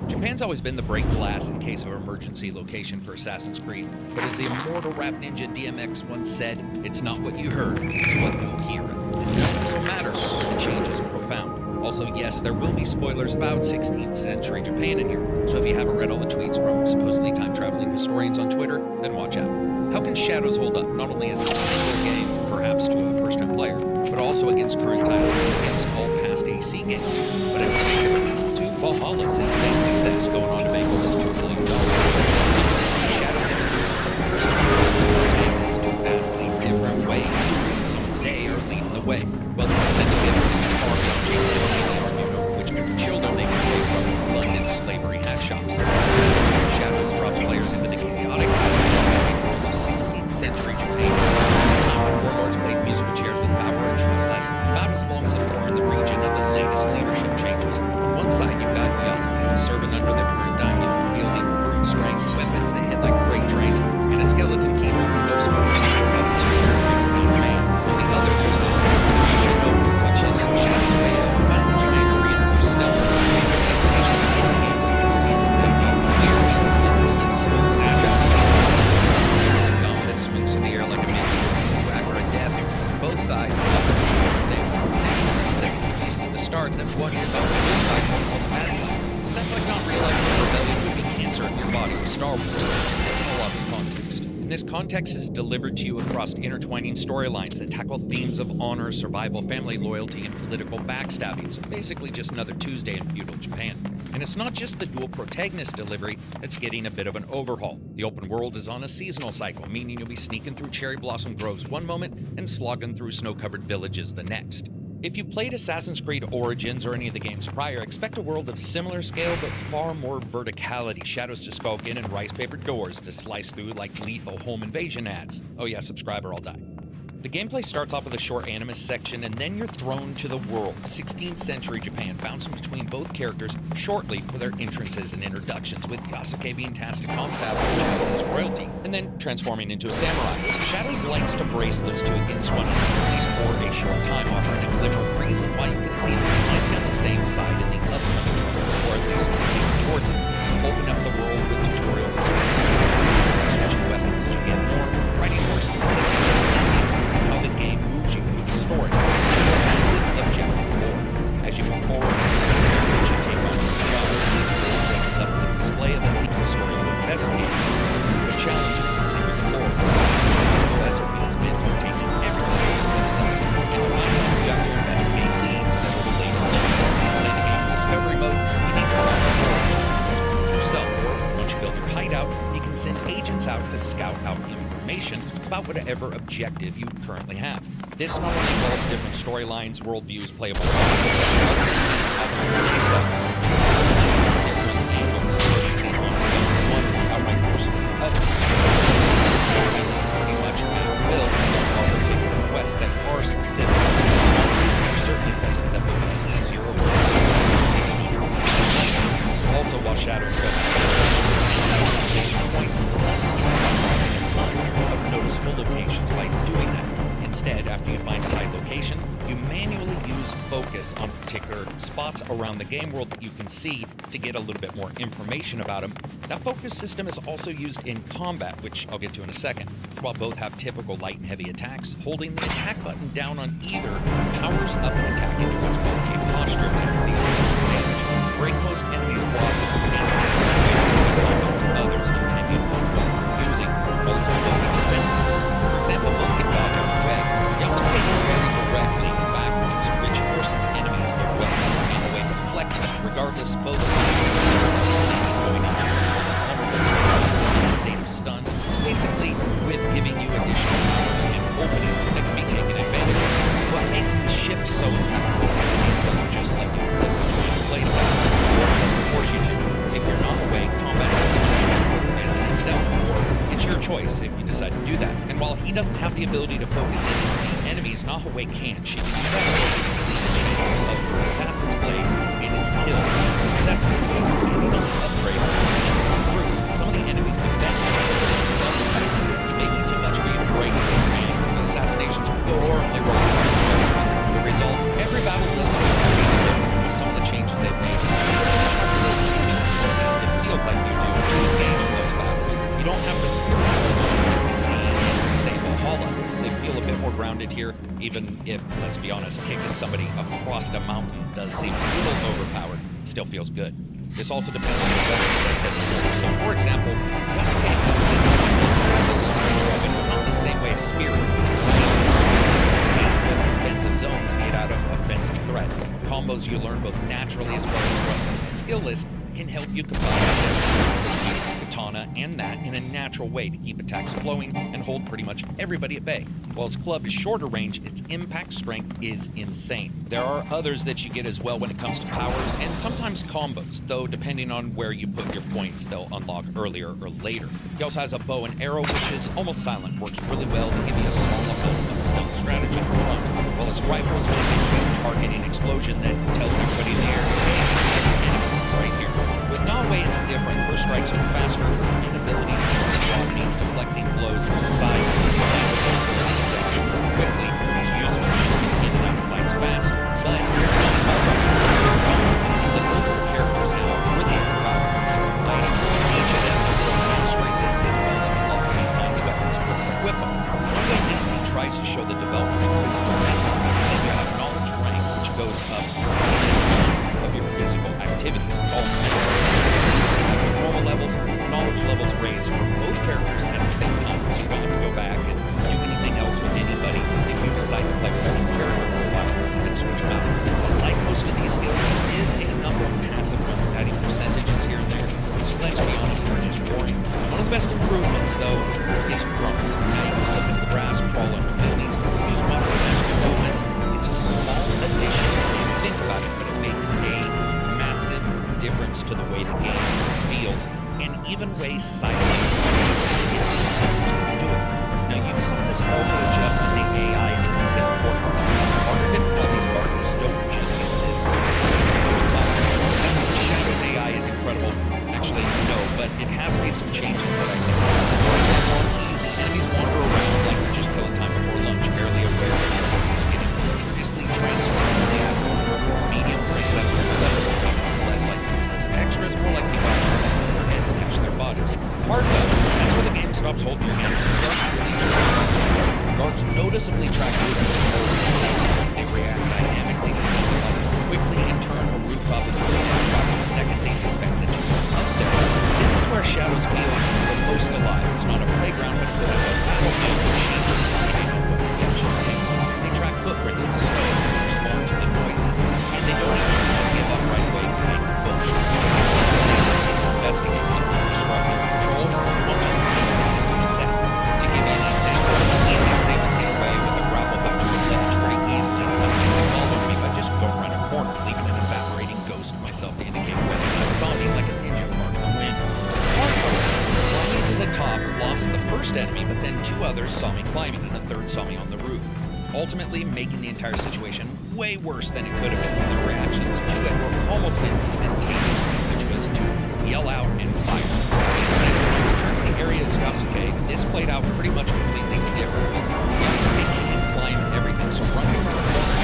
Japan Japan's always been the break glass in case of emergency location for Assassin's Creed, but as the immortal rap ninja DMX once said, it's not what you heard, it's what you'll hear. And none of this will matter because the changes are profound. Also, yes, there will be spoilers about 16th century Japan in here, so if you haven't read all the tweets from supposedly time-traveling historians on Twitter, then watch out. How can Shadows hold up, not only as a single game, perhaps to a first-time player, but also against current titles, against all past AC games? But in particular, to Valhalla's insane success, going on to make almost $2 billion. Shadows introduced the first protagonist to vastly different ways to ruin someone's day or leading the way. Well, the incentive is far beyond which group of children they can take from London slavery hack shops. Shadows drops players into the chaotic 16th century Japan, a time when warlords played musical chairs with power and trust lessons, about as long as it formed the region of the latest leadership changes. On one side, you've got Yasuke serving under the current daimyo, wielding brute strength weapons that hit like freight trains, and a skeleton king who most of us up to a man. On the other, there's the Shinobu, which is Shadow's way of violent Japan Korean stealth. Both sides offer different things. At the start, then one is on the side called madness. That's like not realizing the rebellion would be cancer in your body with Star Wars. It's in a lot of context. And this context is delivered to you across intertwining storylines that tackle themes of honor, survival, family loyalty, and political backstabbing. So basically just another Tuesday in feudal Japan. And it's not just the dual protagonist delivery that's getting a bit of an overhaul. The open world is on a seasonal cycle, meaning you'll be sneaking through cherry blossom groves one moment and slogging through snow-covered villages the next. If you played Assassin's Creed Origins or any of the games prior, expect a world of similar scale but far more verticality, shadows to skulk in, and rice-papered doors to slice through like lethal home invasion ads. Oh yeah, subscribe or I'll die. The gameplay starts off with a short animus section, and then you're thrown to the world, 16th century Japan, bouncing between both characters shortly for their entrances and introductions, with Yasuke being tasked to combat Japanese royalty, and then transforming into a samurai. Shadows likes to brace those two against one another, at least for a short time, offering a glimmer of reason why you can see them fighting on the same side in the upcoming tutorial, or at least moving towards it. Open up the world with tutorials as well. Switching weapons as you get more, riding horses, how the game moves you through the story. It's a massive objective lore. As you move forward, you take on new challenges, opens up the display of the legal story of investigating. The challenges and secret lore. The professor feels meant to take everything to himself. And you got your investigate leads that are related to the game discovery mode. You need to run the world yourself, or once you build your hideout, you can send agents out to scout out information about whatever objective you currently have. This not only involves different storylines, worldviews, playable pretty much at will on particular quests that are specific. There are certainly places that will be easier or also, while Shadows goes points of noticeable locations by doing that. Instead, after you find a high location, you manually use focus on particular spots around the game world that you can see to get a little bit more information about them. That focus system is also used in combat, which I'll get to in a second. While both have typical light and heavy attacks, holding the attack button down on either powers up an attack into what's called a posture. These damage, break most enemies' blocks, and others depending on what you're using. Also, looking defensive. For example, both can dodge out of the way. Yasuke is very direct, leaning back, which forces enemies to get well out of the way reflexes, regardless both going into a state of stun, basically with giving you additional powers and openings that can be taken advantage of. What makes the shift so impactful doesn't just let you play style, or force you to. If you're not away, combat and stealth, or it's your choice if you decide to do that. And while he doesn't have the ability to focus in and see enemies, Nahue can. She can use that of her assassin's blade in its kill successfully, depending on the upgrade. Some of the enemies defense making too much for you to break, and the assassinations go horribly wrong. The result, every battle is with some of the changes they've made. grounded here, even if, let's be honest, kicking somebody across a mountain does seem a little overpowered, it still feels good. This also depends on the weapon that so for example, Yasuke has not the same way a spear is. And defensive zones made out of offensive threat. Combos you learn both naturally as well as from a skill list can help you combine katana and that in a natural way to keep attacks flowing and hold pretty much everybody at bay. While his club is shorter range, its impact strength is insane. There are others that you get as well when it comes to powers and sometimes combos, though depending on where you put your points, they'll unlock earlier or later. He also has a bow and arrow, which is almost silent, works really well to give you a small amount of stealth strategy for fun, while his rifle is just a huge targeting explosion that tells everybody in the air right here. With Nawe, it's different. First strikes are faster, inability to shot means deflecting blows from the side quickly. It's useful in and out of fights fast, but the local characters have really about control fighting. Each of them has demonstrate this as well as all weapons for equip them. One way DC tries to show the development of physical methods, and you have knowledge rank, which goes up of your physical activities. All normal levels, knowledge levels raise for both characters at the same time, so you don't have to go back and do anything else with anybody if you decide to play with one character for a while and switch them out. Like most of these skills, there is a number of passive ones adding percentages here and there, so let's be honest, they're just boring. One of the best improvements, though, is Grump. Now you can slip into the grass, crawl under buildings, use moderate magical movements. It's a small addition if you think about it, but it makes a massive difference to the way the game feels, and even ways side effects do it. Now, Ubisoft has also adjusted the AI in this is important. Harder difficulties bargains don't just exist. Shadow's AI is incredible. Actually, no, but it has made some changes that I think are more easy. Enemies wander around like they're just killing time before lunch, barely aware that it's getting seriously transformed from the apple. Medium brings up their level, less like extras, more like people their hands attached to their bodies. Hard though, that's where the game stops holding your hand. Guards noticeably track movements. They react dynamically to something like quickly and turn a rooftop as well the second they suspect that you're up there. This is where Shadows feels the most alive. It's not a playground, but it's a battlefield machine. They track footprints in the snow, respond to the noises, and they don't even just give up right away to make the bullshit. Investigate the destructive control, not just set. To give you an example, they would get away with a grapple hook to the left very easily. Something followed me by just going around a corner, leaving an evaporating ghost of myself to indicate whether I saw me like a ninja mark the wind. Climbing to the top, lost the first enemy, but then two others saw me climbing, and the third saw me on the roof. Ultimately making the entire situation way worse than it could have been. The reactions to it were almost instantaneous, which was to yell out and fire. In the area of Yasuke, this played out pretty much completely differently. Yasuke can't climb everything, so running around the corner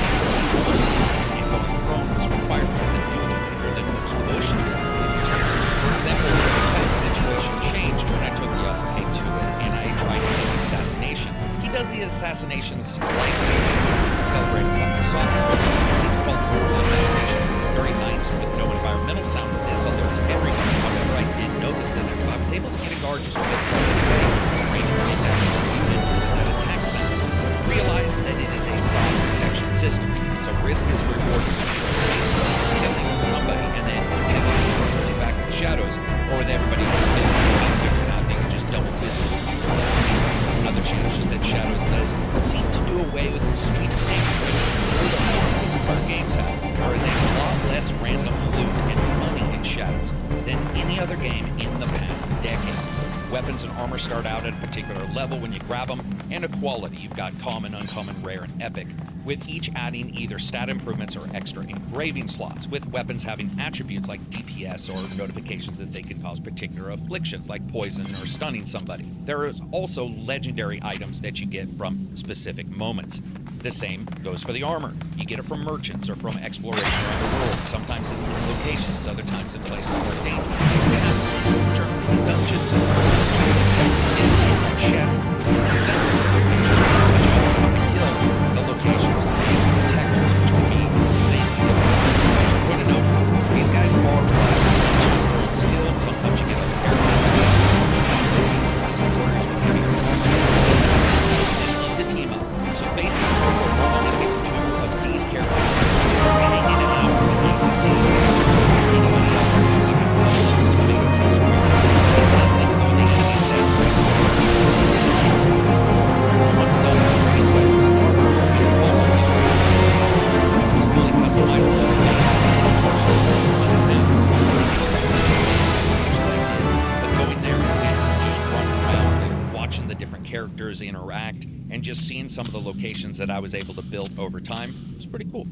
and going prone was required more than doing bigger than most motions. For example, this situation changed when I took Yasuke to it and I tried to do assassination. He does the assassinations lightly, celebrating the software. It's called assassination. Very nice with no environmental sounds. This alerts everyone. However, I did notice that if I was able to get a guard just a bit further away, raining in that unit that attack center, realize that it is a soft protection system. So risk is rewarded. Killing somebody and then getting back in the shadows, or with everybody figured out they can just double physical. Another change is that Shadows does seem to do away with the sweet snake our games have. There is a lot less random loot and money in Shadows than any other game in the past decade. Weapons and armor start out at a particular level when you grab them, and a quality. You've got common, uncommon, rare, and epic, with each adding either stat improvements or extra engraving slots, with weapons having attributes like DPS or notifications that they can cause particular afflictions like poison or stunning somebody. There is also legendary items that you get from specific moments. The same goes for the armor. You get it from merchants or from exploration around the world, sometimes in new locations, other times in places more dangerous. Journaling dungeons, chests, characters interact, and just seeing some of the locations that I was able to build over time was pretty cool.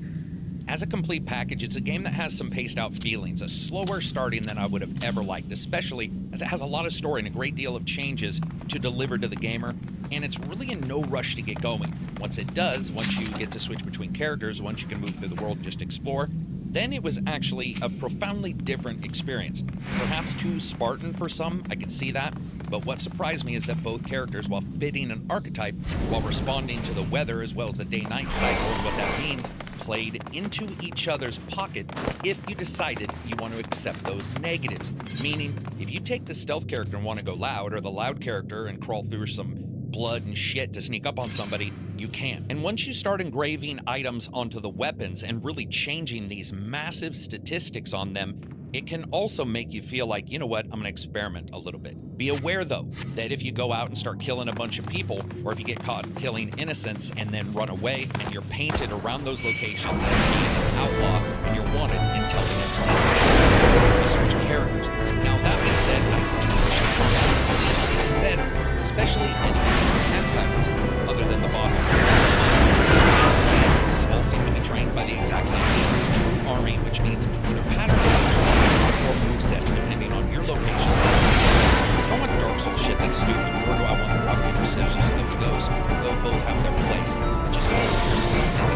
As a complete package, it's a game that has some paced out feelings, a slower starting than I would have ever liked, especially as it has a lot of story and a great deal of changes to deliver to the gamer, and it's really in no rush to get going. Once it does, once you get to switch between characters, once you can move through the world and just explore, then it was actually a profoundly different experience. Perhaps too Spartan for some, I can see that, but what surprised me is that both characters, while fitting an archetype, while responding to the weather as well as the day-night cycle and what that means, played into each other's pocket if you decided you want to accept those negatives. Meaning, if you take the stealth character and want to go loud, or the loud character and crawl through some blood and shit to sneak up on somebody, you can. And once you start engraving items onto the weapons and really changing these massive statistics on them, it can also make you feel like, you know what, I'm gonna experiment a little bit. Be aware though, that if you go out and start killing a bunch of people, or if you get caught killing innocents and then run away, and you're painted around those locations as being an outlaw, and you're wanted until the next season. You switch characters. Now that being said, I do wish the combat was better, especially any patterns other than the boss. All seem to be trained by the exact same true army, which means their patterns or moveset depending on your location. I don't want Dark Souls shit that's stupid, nor do I want the rock paper scissors of those. They'll both have their place. Just because there's something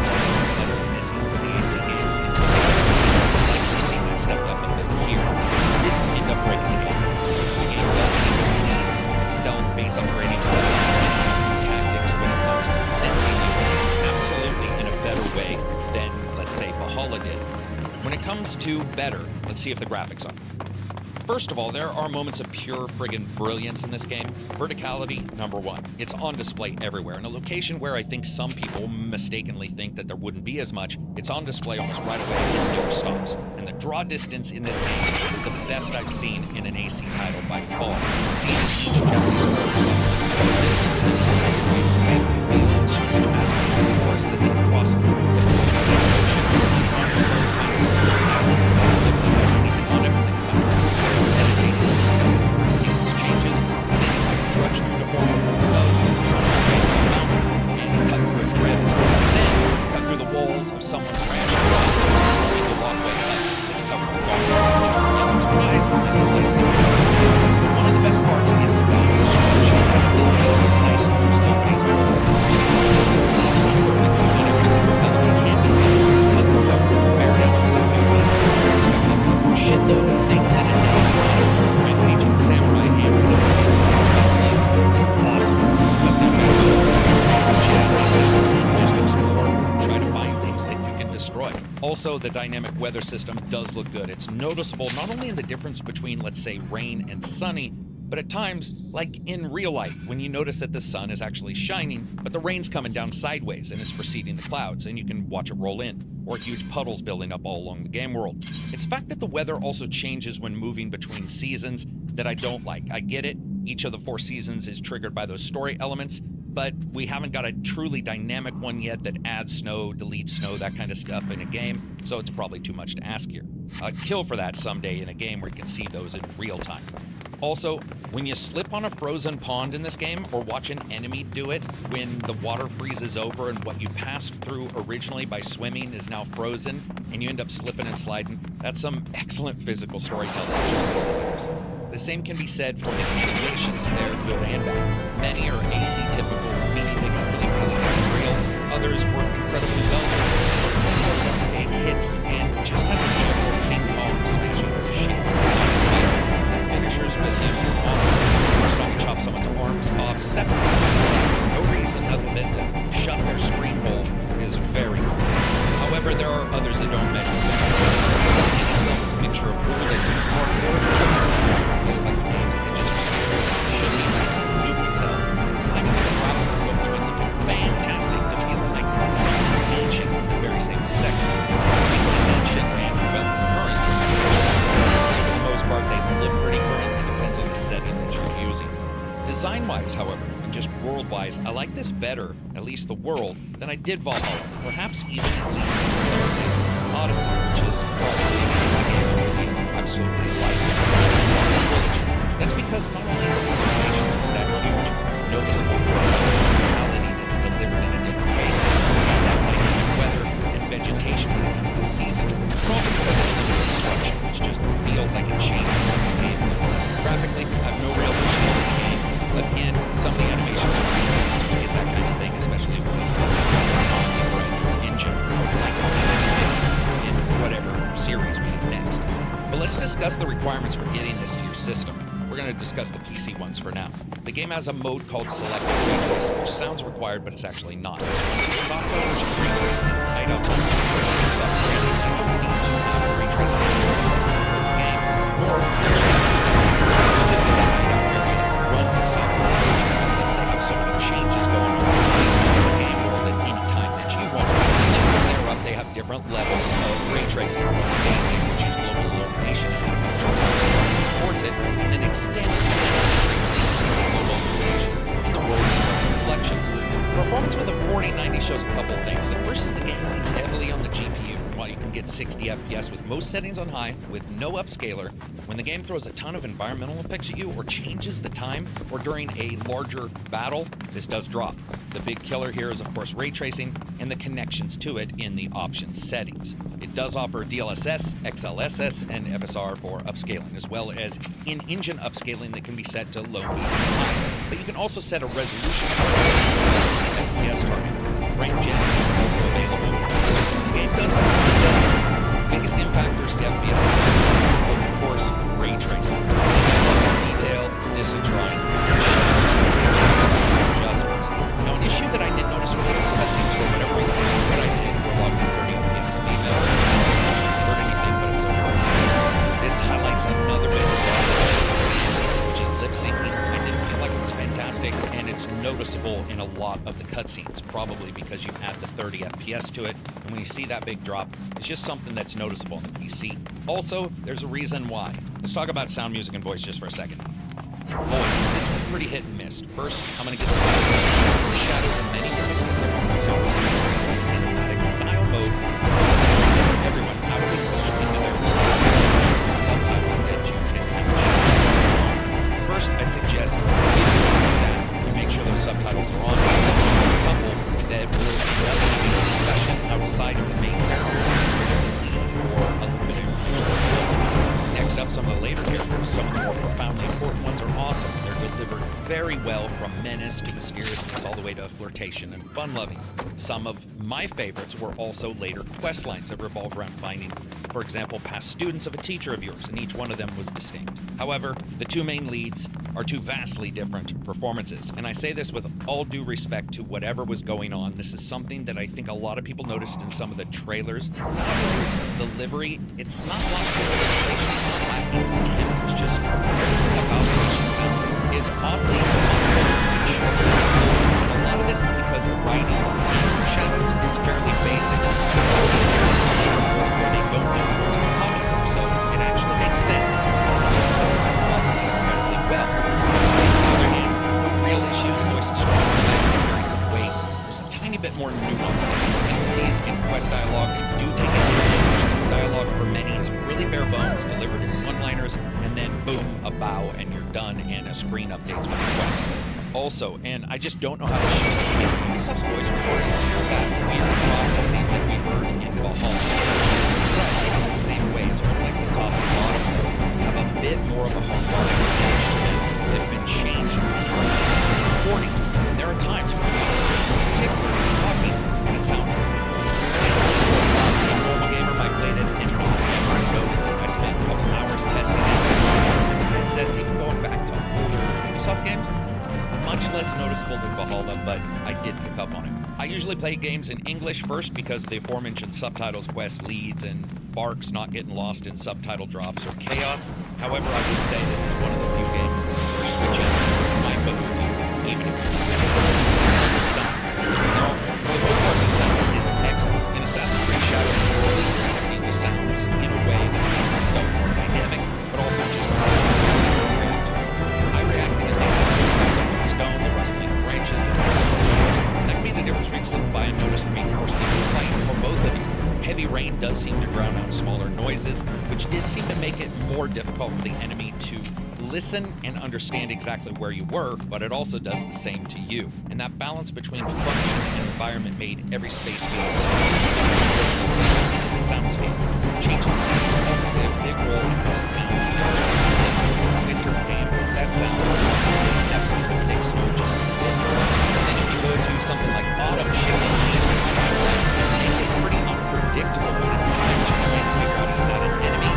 that are missing from the AC games. Like missing that stepped up a bit here. Didn't end up breaking the game. The game does need stealth base upgrading tactics with sensing absolutely in a better way than, let's say, Valhalla did. When it comes to better, let's see if the graphics are. First of all, there are moments of pure friggin' brilliance in this game. Verticality, number one. It's on display everywhere. In a location where I think some people mistakenly think that there wouldn't be as much, it's on display almost right away and never stops. And the draw distance in this game is the best I've seen in an AC title by far. Seeing each Also, the dynamic weather system does look good. It's noticeable not only in the difference between, let's say, rain and sunny, but at times, like in real life, when you notice that the sun is actually shining, but the rain's coming down sideways and it's preceding the clouds, and you can watch it roll in, or huge puddles building up all along the game world. It's the fact that the weather also changes when moving between seasons that I don't like. I get it, each of the 4 seasons is triggered by those story elements, but we haven't got a truly dynamic one yet that adds snow, deletes snow, that kind of stuff in a game, so it's probably too much to ask here. I'd kill for that someday in a game where you can see those in real time. Also, when you slip on a frozen pond in this game, or watch an enemy do it when the water freezes over and what you passed through originally by swimming is now frozen, and you end up slipping and sliding, that's some excellent physical storytelling. The same can be said for the animations. They're good and bad. Many are AC-typical, meaning they don't really sound real. Others work incredibly well. Big hits and just have a general King Kong smashing shit. Finishers with him are awesome. First off, chop someone's arms off separately. No reason other than to shut their screen hole is very cool. However, there are others that don't measure. It's a mixture of realism and hardcore. Things like games that just you can tell. I think the problem between looking fantastic to feeling like something ancient at the very same second. Ancient and well current. For the most part, they look pretty current. It depends on the setting that you're using. Design-wise, however, and just world-wise, I like this better, at least the world, than I did Valhalla. Perhaps even at least in some cases Odyssey, which is probably my game I absolutely like. That's because not only is the animation that huge, noticeable, discuss the requirements for getting this to your system. We're going to discuss the PC ones for now. The game has a mode called Selective Ray Tracing, which sounds required, but it's actually not. Software version 3 tracing and hideout mode. Software you don't need to have ray tracing in the game, or it's just a hideout area that runs a software version because they have so many changes going on in the game world at any time that you want. And from there up, they have different levels of ray tracing. Basic, which is global illumination, supports it, and then extends and the rolling reflections. Performance with a 4090 shows a couple of things. The first is the game leans heavily on the GPU. While you can get 60 FPS with most settings on high with no upscaler, when the game throws a ton of environmental effects at you or changes the time or during a larger battle, this does drop. The big killer here is of course ray tracing and the connections to it in the options settings. It does offer DLSS, XLSS, and FSR for upscaling, as well as in-engine upscaling that can be set to low, medium, high. But you can also set a resolution FPS target. Frame gen is also available. The game does have biggest impactors to FPS, of course, ray tracing. Detail, distance running, adjustments. Now, an issue that I did notice with this is cutscenes for whatever reason, but I did log to 30 FPS to female. Heard anything, but it's okay. This highlights another bit of which is lip syncing. I didn't feel like it was fantastic, and it's noticeable in a lot of the cutscenes, probably because you add the 30 FPS to it, and when you see that big drop, it's just something that's noticeable on the PC. Also, there's a reason why. Let's talk about sound, music, and voice just for a second. Voice, this is pretty hit and miss. First, I'm going to get the shadows and many cinematic style mode. Everyone out of the subtitles that you can. First, I suggest if you do that, you make sure those subtitles are on. A couple that will have a discussion outside of the main character or a little bit of Next up, some of the later characters, some of the more profoundly important ones are awesome. They're delivered very well, from menace to mysteriousness all the way to flirtation and fun-loving. Some of my favorites were also later quest lines that revolve around finding, for example, past students of a teacher of yours, and each one of them was distinct. However, the two main leads are two vastly different performances, and I say this with all due respect to whatever was going on. This is something that I think a lot of people noticed in some of the trailers. Not only is the livery, it's not lost it's just about is oddly a lot of this is because the writing in shadows is fairly basic where they don't know where it's coming from, so it actually makes sense incredibly well. On the other hand, with real issues, voice and strong carry some weight. There's a tiny bit more nuance. NPCs in quest dialogue do take advantage. Dialogue for many is really bare bones, delivered in one-liners, and then boom, a bow, and you're done, and a screen updates with the quest. Also, and I just don't know how to shoot it, Ffxiv's voice recordings hear that weird processing that we heard in Valhalla. But it's the same way, it's almost like the top and bottom have a bit more of a harmonic connection that have been changed during the recording. There are times when particularly talking, and it sounds normal gamer might play this and not ever notice it. I spent a couple hours testing it, headsets, even going back to older Ubisoft games. Much less noticeable than Valhalla, but I did pick up on it. I usually play games in English first because of the aforementioned subtitles, quest leads, and barks not getting lost in subtitle drops or chaos. However, I would say this is one of the few games where switching my go-to, even if it's the sound is excellent. In Assassin's Creed Shadows, the sounds in a way that felt more dynamic, but also just I reacted to things like the stone, the rustling branches, that can be the difference between slip by and notice me personally playing for both of you. Heavy rain does seem to drown out smaller noises, which did seem to make it more difficult for the enemy to listen and understand exactly where you were, but it also does the same to you. And that balance between function and environment made every space feel soundscape. Changing sounds also play a big role in the sound. Winter game, that sound steps into the big snow just a bit. And then if you go to something like autumn, it's pretty unpredictable when it's time to try and figure out is that an enemy,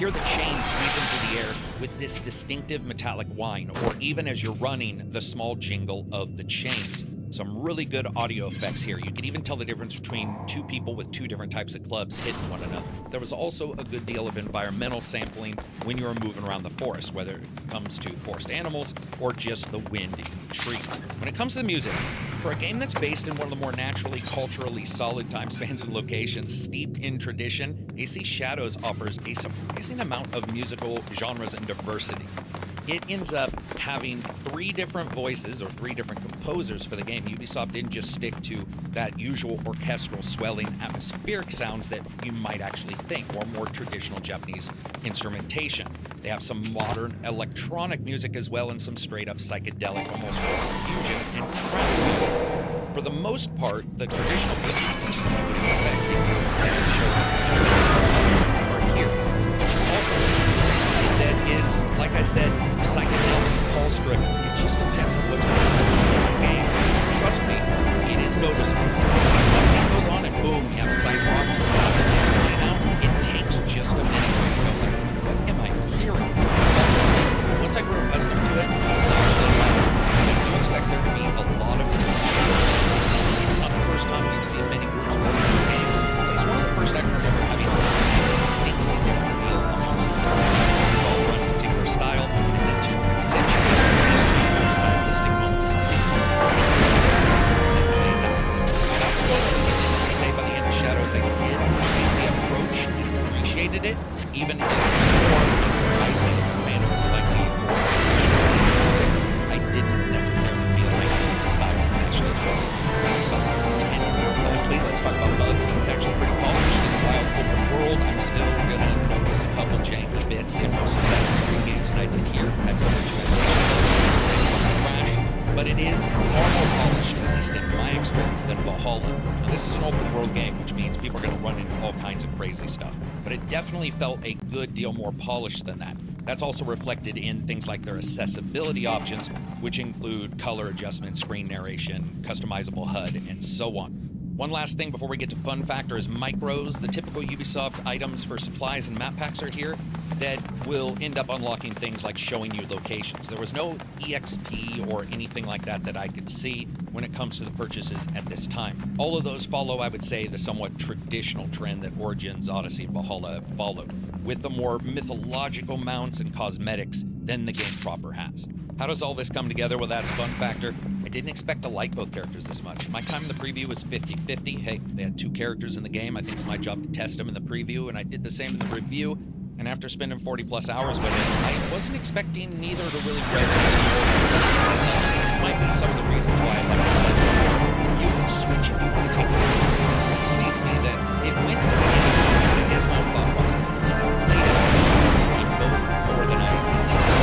hear the chain sweep into the air with this distinctive metallic whine, or even as you're running, the small jingle of the chains. Some really good audio effects here. You can even tell the difference between two people with two different types of clubs hitting one another. There was also a good deal of environmental sampling when you were moving around the forest, whether it comes to forest animals or just the wind in the trees. When it comes to the music, for a game that's based in one of the more naturally, culturally solid time spans and locations steeped in tradition, AC Shadows offers a surprising amount of musical genres and diversity. It ends up having 3 different voices or 3 different composers for the game. Ubisoft didn't just stick to that usual orchestral, swelling, atmospheric sounds that you might actually think, or more traditional Japanese instrumentation. They have some modern electronic music as well, and some straight-up psychedelic, almost fusion and trance music. For the most part, the traditional music is you would expect are here. Also, that is, like I said, psychedelic, pulse-driven. It just depends on what's going on in the game. Trust me, it is noticeable. Once that goes on and boom, you have sidewalks, now it takes just a minute to go like, what am I hearing? Once I grew accustomed to it, I do expect there to be a lot of it's not the first time we've seen many groups work in games. It's one of the first I can remember having a distinctly different feel amongst the all run particular style, and then to accentuate stylistic moments. That's what I say by the end of Shadows. I did understand the approach and appreciated it, even if more spicy manner was slightly more music. I didn't necessarily feel like the style matched as well. So, and lastly, let's talk about bugs. It's actually pretty polished in the wild open world. I'm still gonna notice a couple janky bits in most of the games that I did here. At but it is far more polished, at least in my experience, than Valhalla. Now, this is an open world game, which means people are going to run into all kinds of crazy stuff. But it definitely felt a good deal more polished than that. That's also reflected in things like their accessibility options, which include color adjustment, screen narration, customizable HUD, and so on. One last thing before we get to fun factor is micros. The typical Ubisoft items for supplies and map packs are here that will end up unlocking things like showing you locations. There was no EXP or anything like that that I could see when it comes to the purchases at this time. All of those follow, I would say, the somewhat traditional trend that Origins, Odyssey, and Valhalla followed, with the more mythological mounts and cosmetics than the game proper has. How does all this come together? Well, that's fun factor. I didn't expect to like both characters this much. My time in the preview was 50-50. Hey, they had 2 characters in the game. I think it's my job to test them in the preview, and I did the same in the review. And after spending 40 plus hours with it, I wasn't expecting neither to really resonate. Might be some of the reasons why I like it. You can switch it. You can take it. This leads me that it went to the is my thought process. I'm both more than I anticipated.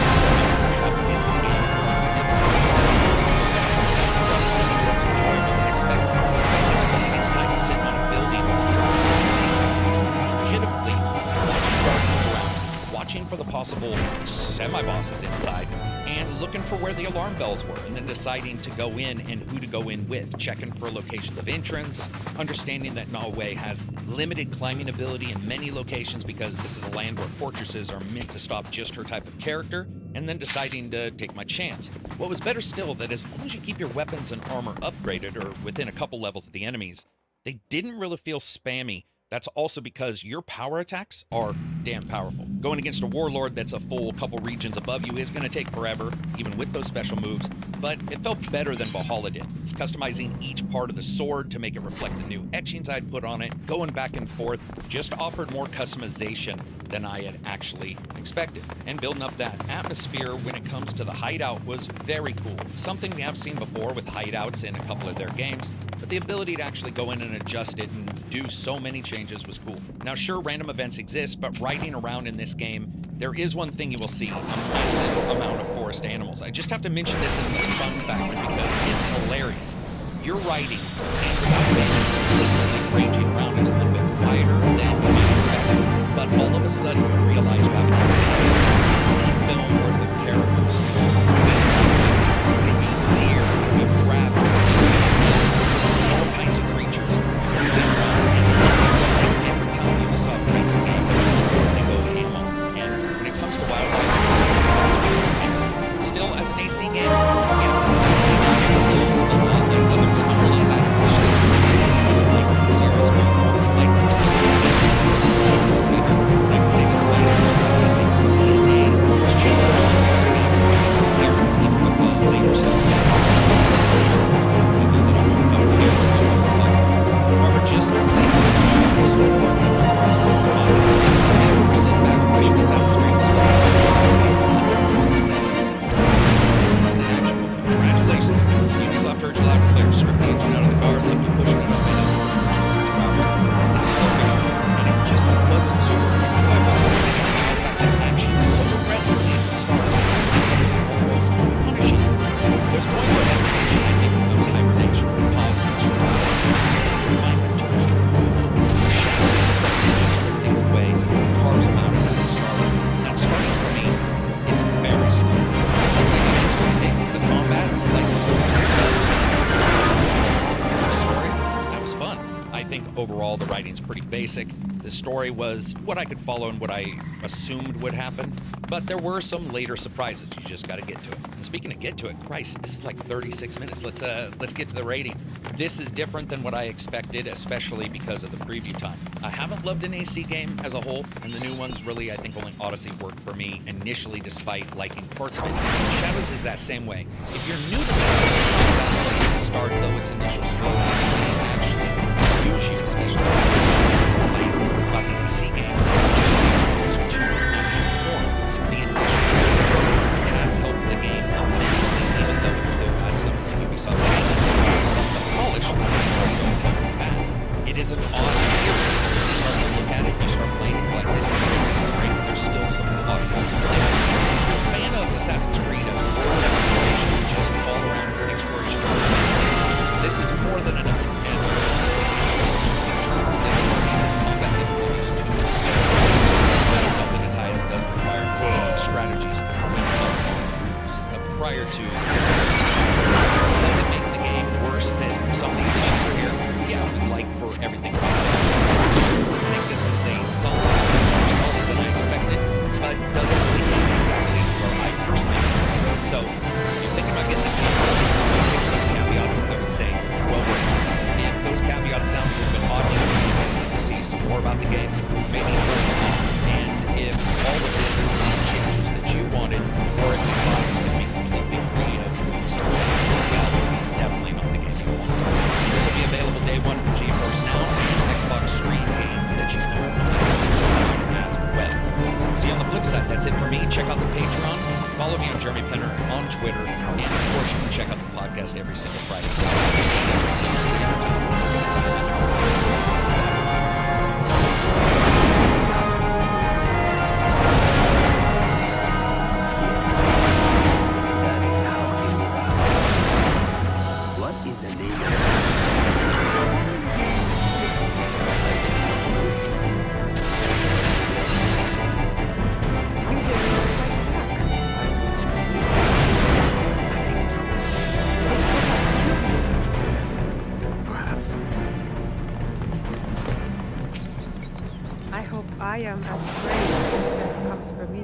It's time to sit on a building. Legitimately, watching for the possible semi-bosses inside, and looking for where the alarm bells were, and then deciding to go in and who to go in with, checking for locations of entrance, understanding that Norway has limited climbing ability in many locations because this is a land where fortresses are meant to stop just her type of character, and then deciding to take my chance. What was better still, that as long as you keep your weapons and armor upgraded or within a couple levels of the enemies, they didn't really feel spammy. That's also because your power attacks are damn powerful. Going against a warlord that's a full couple regions above you is going to take forever, even with those special moves, but it felt better than Valhalla did. Customizing each part of the sword to make it reflect the new etchings I'd put on it, going back and forth, just offered more customization than I had actually expected. And building up that atmosphere when it comes to the hideout was very cool. It's something we have seen before with hideouts in a couple of their games, but the ability to actually go in and adjust it and do so many changes was cool. Now sure, random events exist, but riding around in this game, there is one thing you will see, a massive amount of forest animals. I just have to mention this as a fun factor because it's hilarious. You're riding, and ranging around is a little bit quieter than you expect, but all of a sudden you realize you have a film where the characters deer, rabbits, all kinds of creatures. Every time Ubisoft makes a game, they go ham on basic. The story was what I could follow and what I assumed would happen, but there were some later surprises. You just got to get to it. And speaking of get to it, Christ, this is like 36 minutes. Let's get to the rating. This is different than what I expected, especially because of the preview time. I haven't loved an AC game as a whole, and the new ones really, I think only Odyssey worked for me initially, despite liking parts of it. Shadows is that same way. If you're new to the start, though its initial slow actually use you, especially fucking PC games. The initial has helped the game immensely, even though it still has some Ubisoft changes. The polish is bad. It is an odd series. You start to look at it, you start playing it like this is great. There's still some obvious mistakes. If you're a fan of Assassin's Creed as a whole, just all around exploration, this is more than enough. Strategies prior to does it make the game worse than some of the additions are here? Yeah, I would like for everything to be I think this is a solid, more solid than I expected, but doesn't really hit exactly where I personally am. So if you're thinking about getting this game, some caveats I would say well worth it. If those caveats sound a little bit odd to see some more about the game, maybe turn them off. And if all of this is changes that you wanted, or if you thought it was going to be completely creative, well, definitely not the game you want. This will be available day one for GeForce Now and Xbox Stream games that you know as well. See, on the flip side, that's it for me. Check out the Patreon. Follow me on Jeremy Penner on Twitter, and of course, you can check out the podcast every single Friday. I am as brave when death comes for me.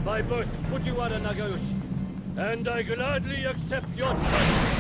By birth, Fujiwara Nagayoshi, and I gladly accept your challenge.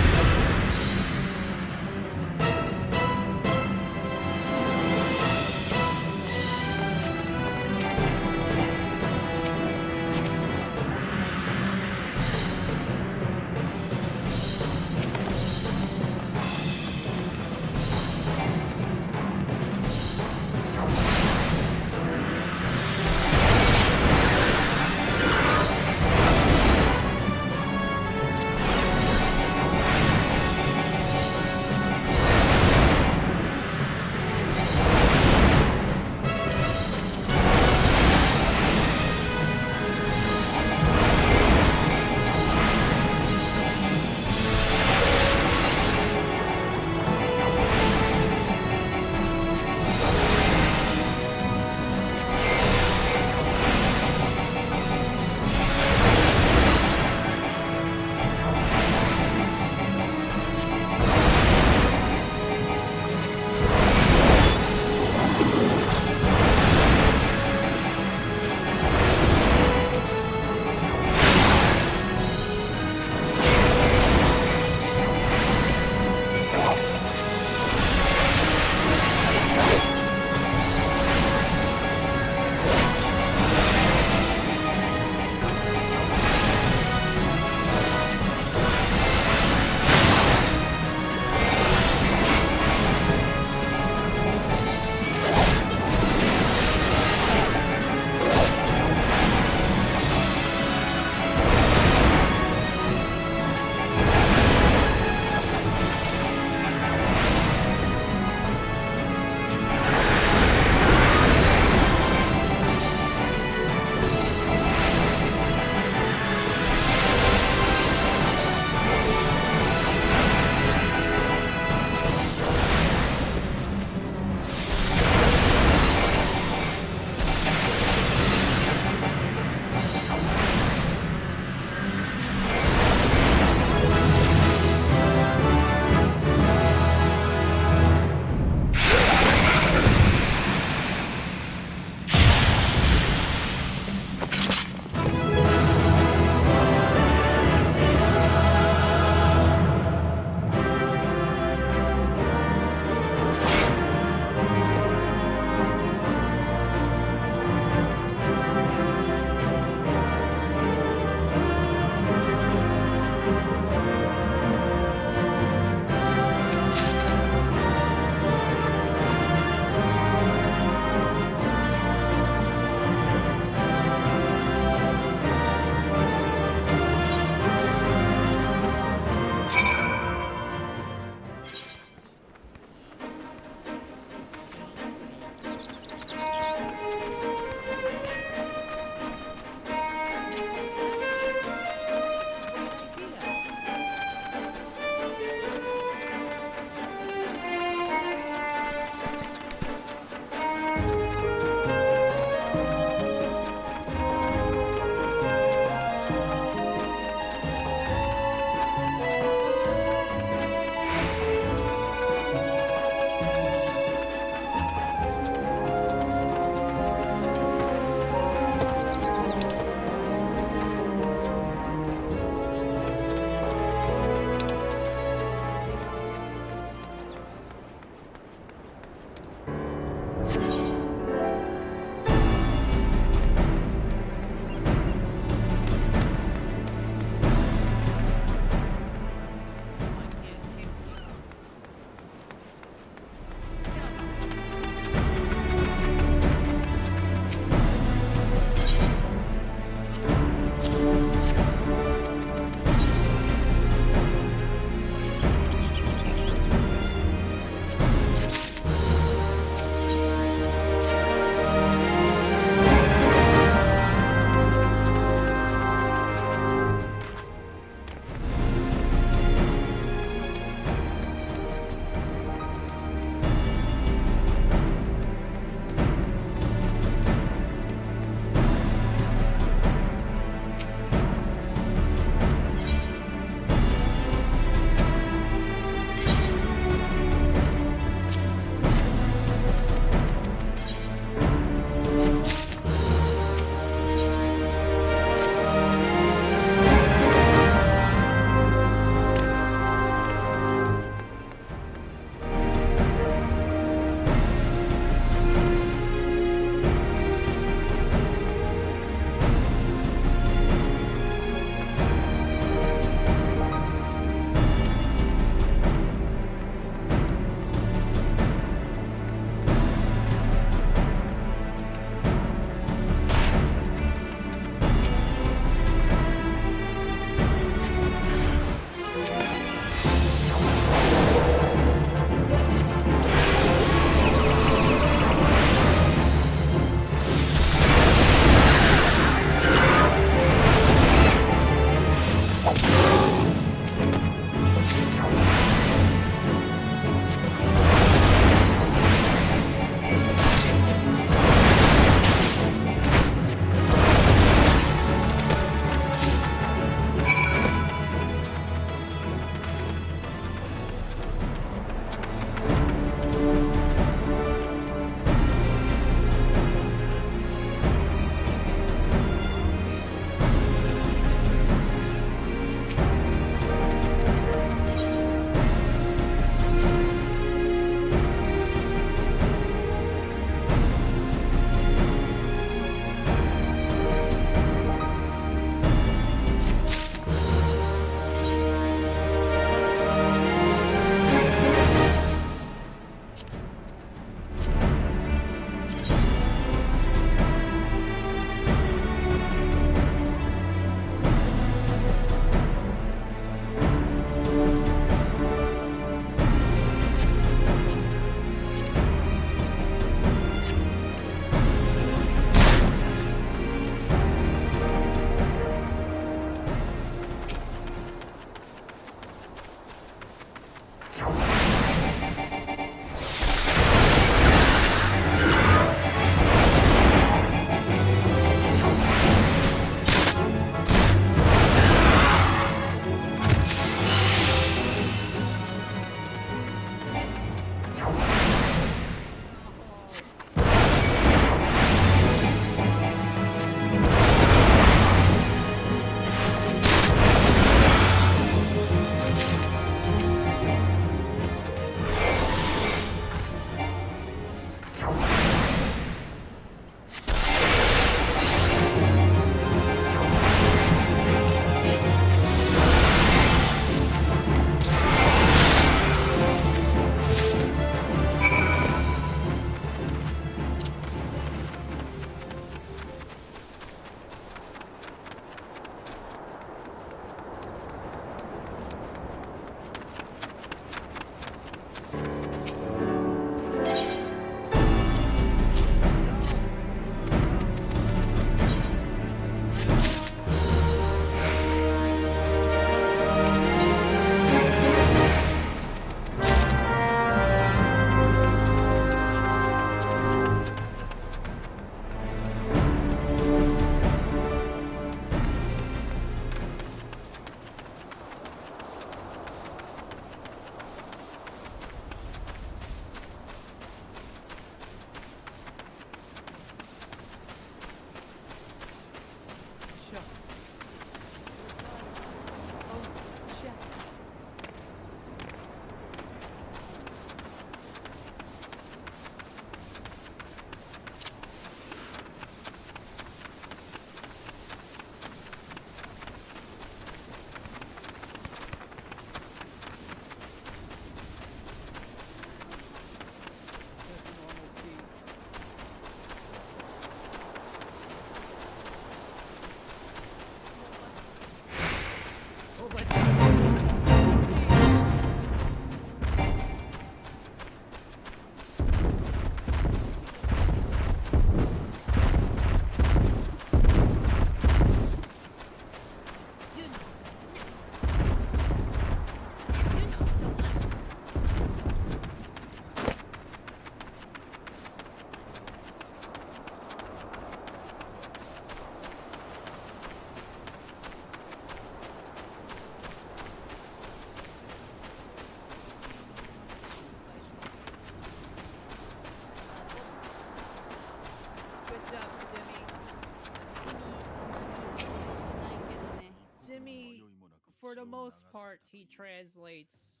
for the most part, he translates,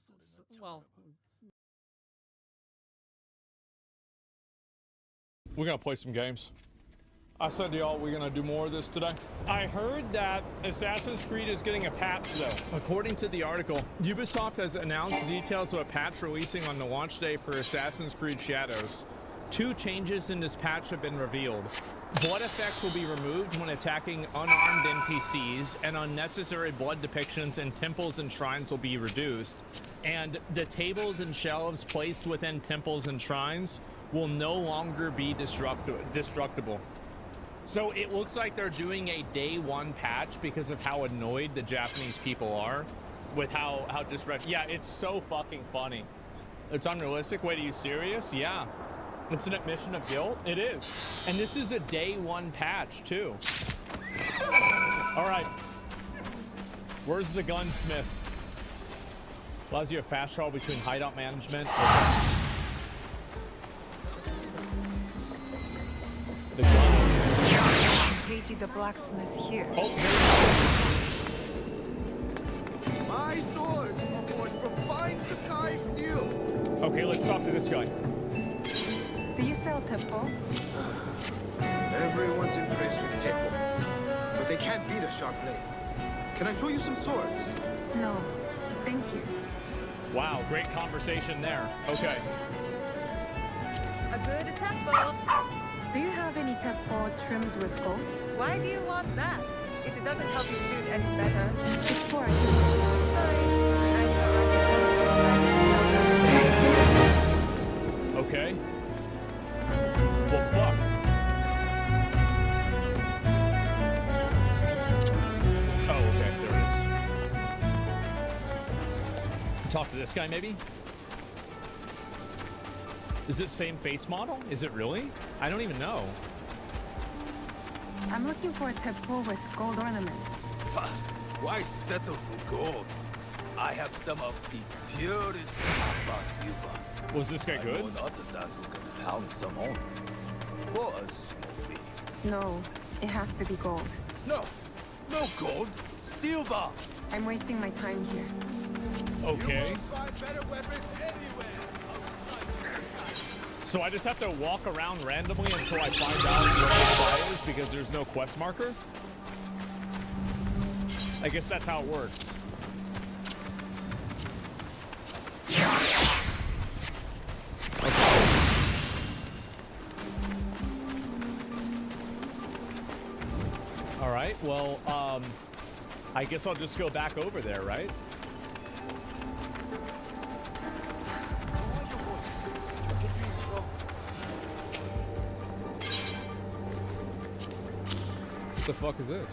well... We're gonna play some games. I said to y'all we're gonna do more of this today. I heard that Assassin's Creed is getting a patch though. According to the article, Ubisoft has announced details of a patch releasing on the launch day for Assassin's Creed Shadows. 2 changes in this patch have been revealed. Blood effects will be removed when attacking unarmed NPCs, and unnecessary blood depictions in temples and shrines will be reduced. And the tables and shelves placed within temples and shrines will no longer be destructible. So it looks like they're doing a day 1 patch because of how annoyed the Japanese people are with how disrespectful. Yeah, it's so fucking funny. It's unrealistic. Wait, are you serious? Yeah. It's an admission of guilt. It is. And this is a day 1 patch too. All right. Where's the gunsmith? Allows you a fast travel between hideout management. The gunsmith. Keiji the blacksmith here. Oh, My swords are forged from fine Sakai steel. okay, let's talk to this guy. Do you sell tempo? Everyone's impressed with Teko, but they can't beat a sharp blade. Can I show you some swords? No, thank you. Wow, great conversation there. Okay. A good tempo. Do you have any tempo trimmed with gold? Why do you want that? If it doesn't help you shoot any better, it's for you. Sorry, Okay. Well, fuck. Oh, okay, there it is. Talk to this guy, maybe? Is it same face model? Is it really? I don't even know. I'm looking for a tempo with gold ornaments. Why settle for gold? I have some of the purest Ffxiv. Was this guy good? One artisan who can pound some on for a small fee. No, it has to be gold. No gold, silver. I'm wasting my time here. Okay. Find better weapons anywhere. So I just have to walk around randomly until I find out what it requires because there's no quest marker? I guess that's how it works. All right, well, I guess I'll just go back over there, right? What the fuck is this?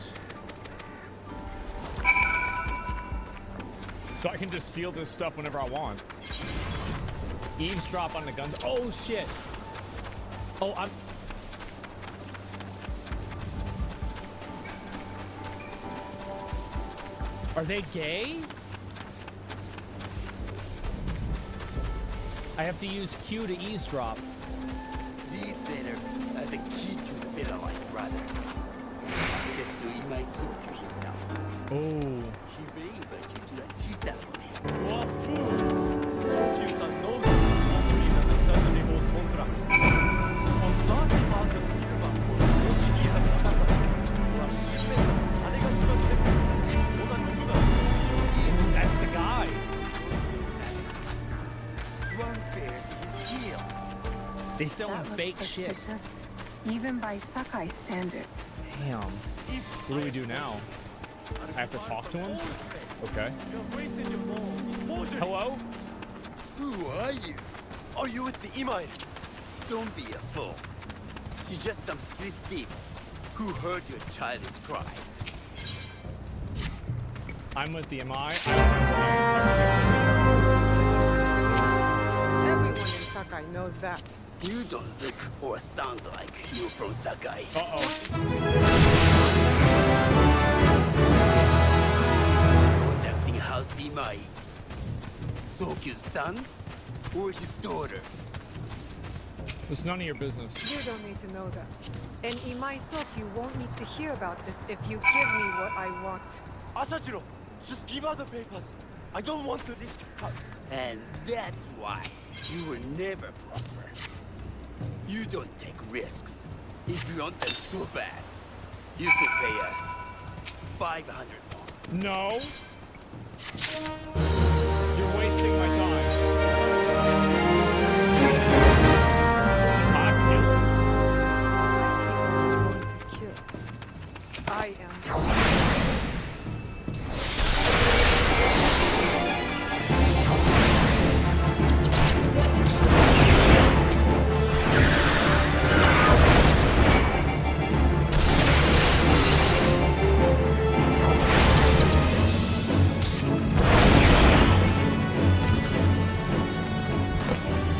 So I can just steal this stuff whenever I want. Eavesdrop on the guns. Oh shit. Oh, I'm... Are they gay? I have to use Q to eavesdrop. These better are the key to the better life, brother. Access to Imai Soku himself. Oh. He may invite you to a tea ceremony. Ffxiv-san knows you complete the certain gold contracts. On 30 pounds of silver for Portuguese Katasa. That's the guy. One bears his heel. They selling That looks fake shit. suspicious, even by Sakai standards. Damn. What do we do now? I have to talk to him? Okay. Hello? Who are you? Are you with the Imai? Don't be a fool. He's just some street thief who heard your childish cries. I'm with the MI. Everyone in Sakai knows that. You don't look or sound like you from Sakai. Uh-oh. Protecting House Imai. Sokyu's son or his daughter? It's none of your business. You don't need to know that. And Imai Sokyu won't need to hear about this if you give me what I want. Asachiro, Just give her the papers. I don't want to risk. And that's why you will never prosper. You don't take risks. If you want them so bad, you could pay us 500 more. No. You're wasting my time. I kill him. Going to kill. I am.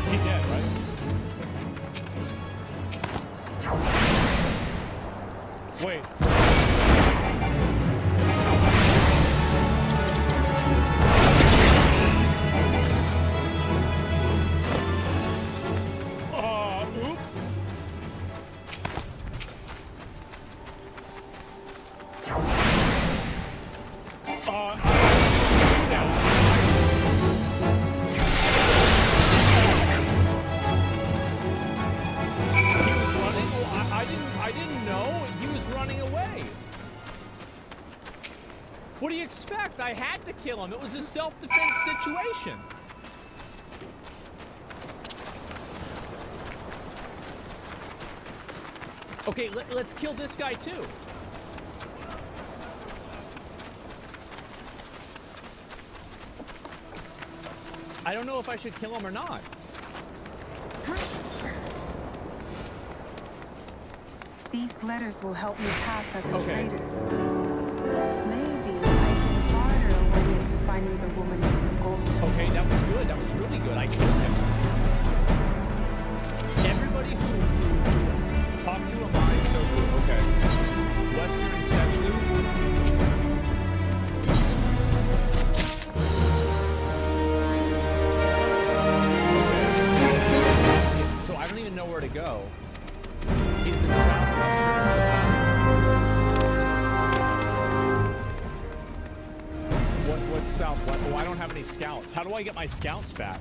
Is he dead, right? Wait. Oops. He was running. Oh, I didn't know he was running away. What do you expect? I had to kill him. It was a self-defense situation. Okay, let's kill this guy too. I don't know if I should kill him or not. These letters will help me pass as a Okay. traitor. Maybe I can barter a way into finding the woman with the gold. Okay, that was good. That was really good. I killed him. Everybody who talked to him is so good. Okay. Western Sensu. Okay. So I don't even know where to go. He's in southwestern Savannah. What's southwest? Oh, I don't have any scouts. How do I get my scouts back?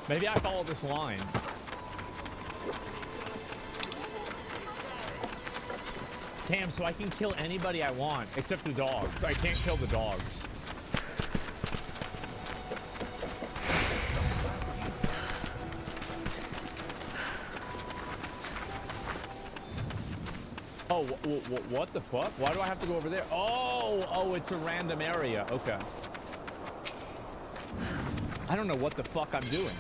Maybe I follow this line. Damn, so I can kill anybody I want, except the dogs. I can't kill the dogs. Oh, what the fuck? Why do I have to go over there? Oh, it's a random area. Okay. I don't know what the fuck I'm doing.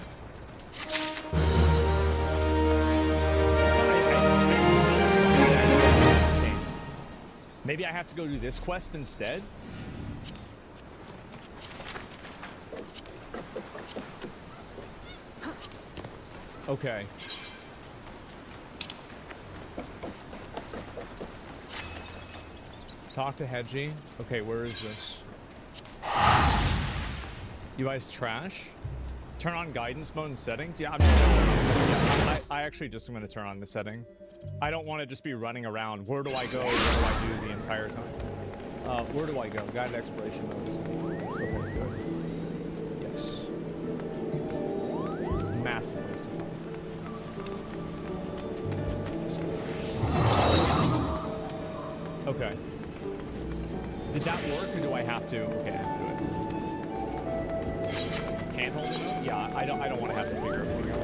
Maybe I have to go do this quest instead? Okay. Talk to Hedgie. Okay, where is this? You guys trash? Turn on guidance mode and settings? Yeah, I'm just gonna, I actually just am going to turn on the setting. I don't want to just be running around. Where do I go? What do I do the entire time? Where do I go? Guided exploration mode. Okay, good. Yes. Massive waste of time. Okay. Did that work, or do I have to? Okay, I have to do it. Hand-holding? Yeah, I don't want to have to figure everything out.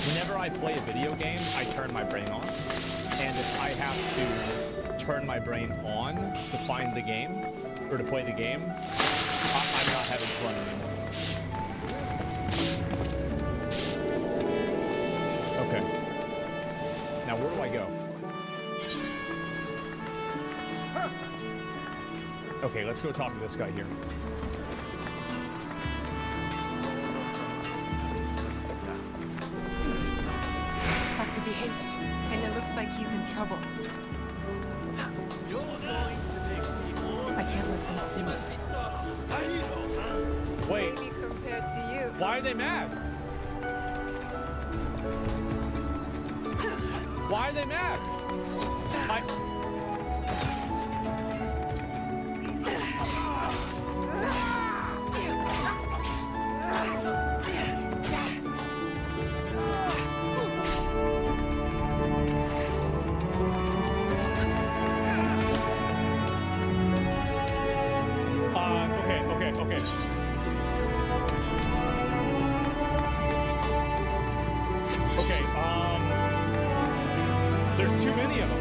Whenever I play a video game, I turn my brain on. And if I have to turn my brain on to find the game, or to play the game, I'm not having fun anymore. Okay. Now, where do I go? Okay, let's go talk to this guy here. Dr. Behavior, and it looks like he's in trouble. I can't let them see me. Wait, Maybe compared to you. why are they mad? Why are they mad? Okay. Okay, there's too many of them.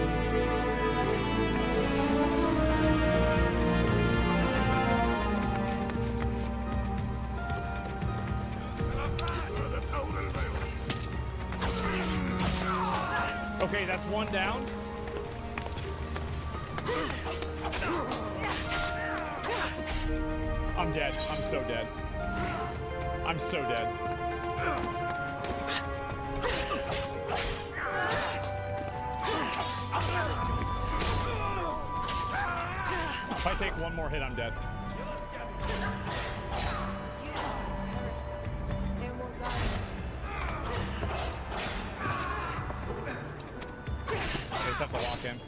Okay, that's one down. I'm dead. I'm so dead. I'm so dead. If I take one more hit, I'm dead. I just have to walk in.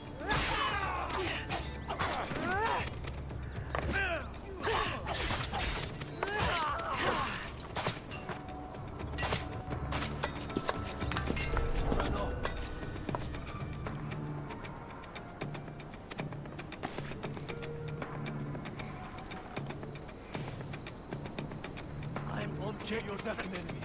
Check your second enemy.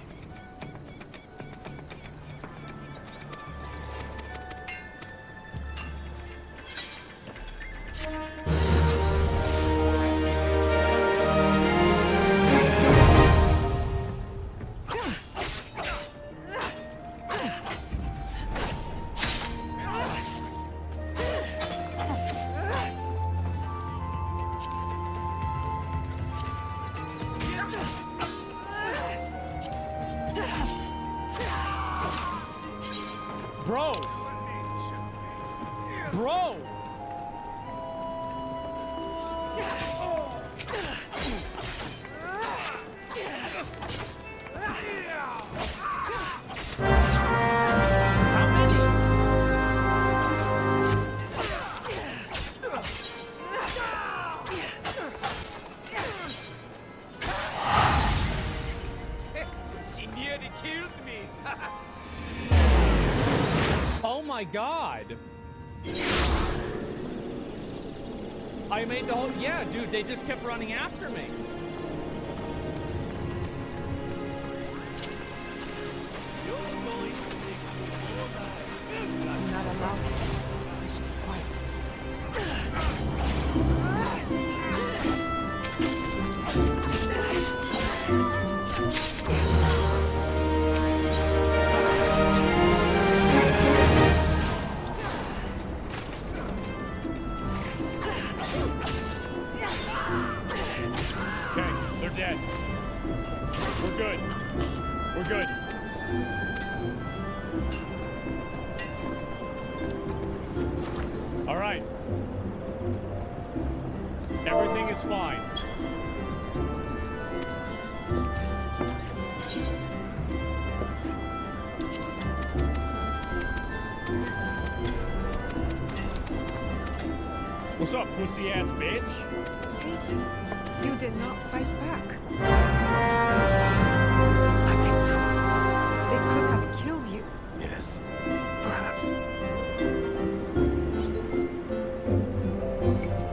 Bro! Bro! How many? She nearly killed me. Oh my god! I made the whole... Yeah, dude, they just kept running after me. I'm not allowed to. I should be quiet. Okay, they're dead. We're good. We're good. All right. Everything is fine. What's up, pussy-ass bitch? You did not fight back. I do not spell that. I make tools. They could have killed you. Yes, perhaps.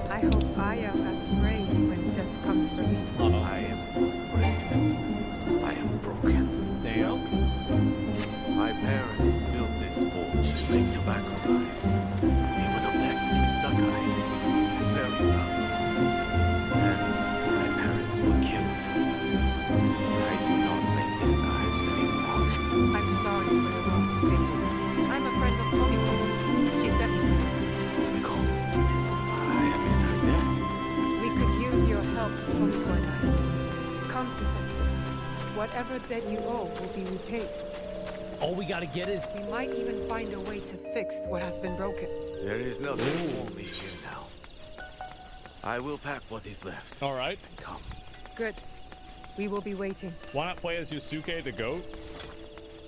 I hope I am as brave when death comes for me. I am not brave. I am broken. Damn. My parents built this forge to make tobacco knives. They were the best in Sakai. Very proud. And my parents were killed. I do not make their knives anymore. I'm sorry for the loss, Angel. I'm a friend of Tomiko. She sent me. Tomiko, I am in her debt. We could use your help, Tomiko and I. Come to Sensei. Whatever debt you owe will be repaid. All we gotta get is... We might even find a way to fix what has been broken. There is nothing for me here now. I will pack what is left. All right. Come. Good. We will be waiting. Why not play as Yusuke the goat?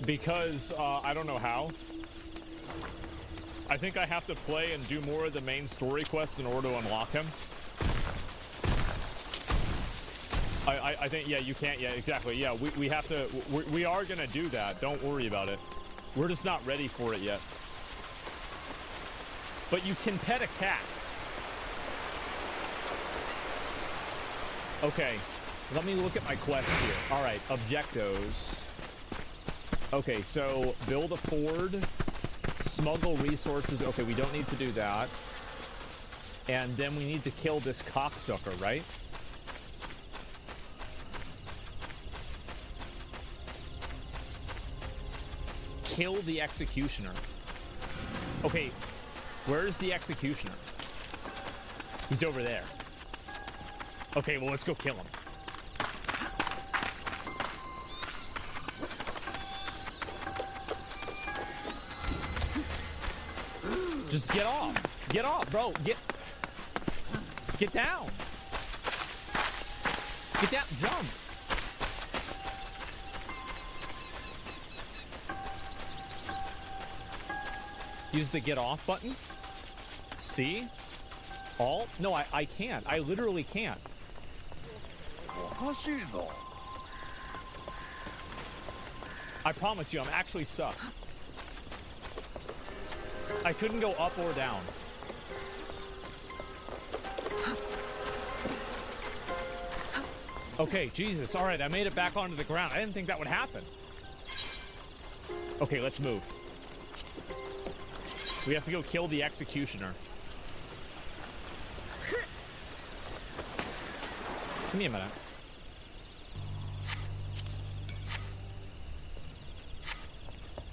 Because, I don't know how. I think I have to play and do more of the main story quest in order to unlock him. I think, yeah, you can't, yeah, exactly, yeah, we have to, we are gonna do that, don't worry about it. We're just not ready for it yet. But you can pet a cat. Okay, let me look at my quest here. All right, objectives. Okay, so build a ford, smuggle resources. Okay, we don't need to do that. And then we need to kill this cocksucker, right? Kill the executioner. Okay, where's the executioner? He's over there. Okay, well, let's go kill him. Just get off. Get off, bro. Get down. Get down. Jump. Use the get off button. See? Alt? No, I can't. I literally can't. I promise you, I'm actually stuck. I couldn't go up or down. Okay, Jesus. All right, I made it back onto the ground. I didn't think that would happen. Okay, let's move. We have to go kill the executioner. Give me a minute.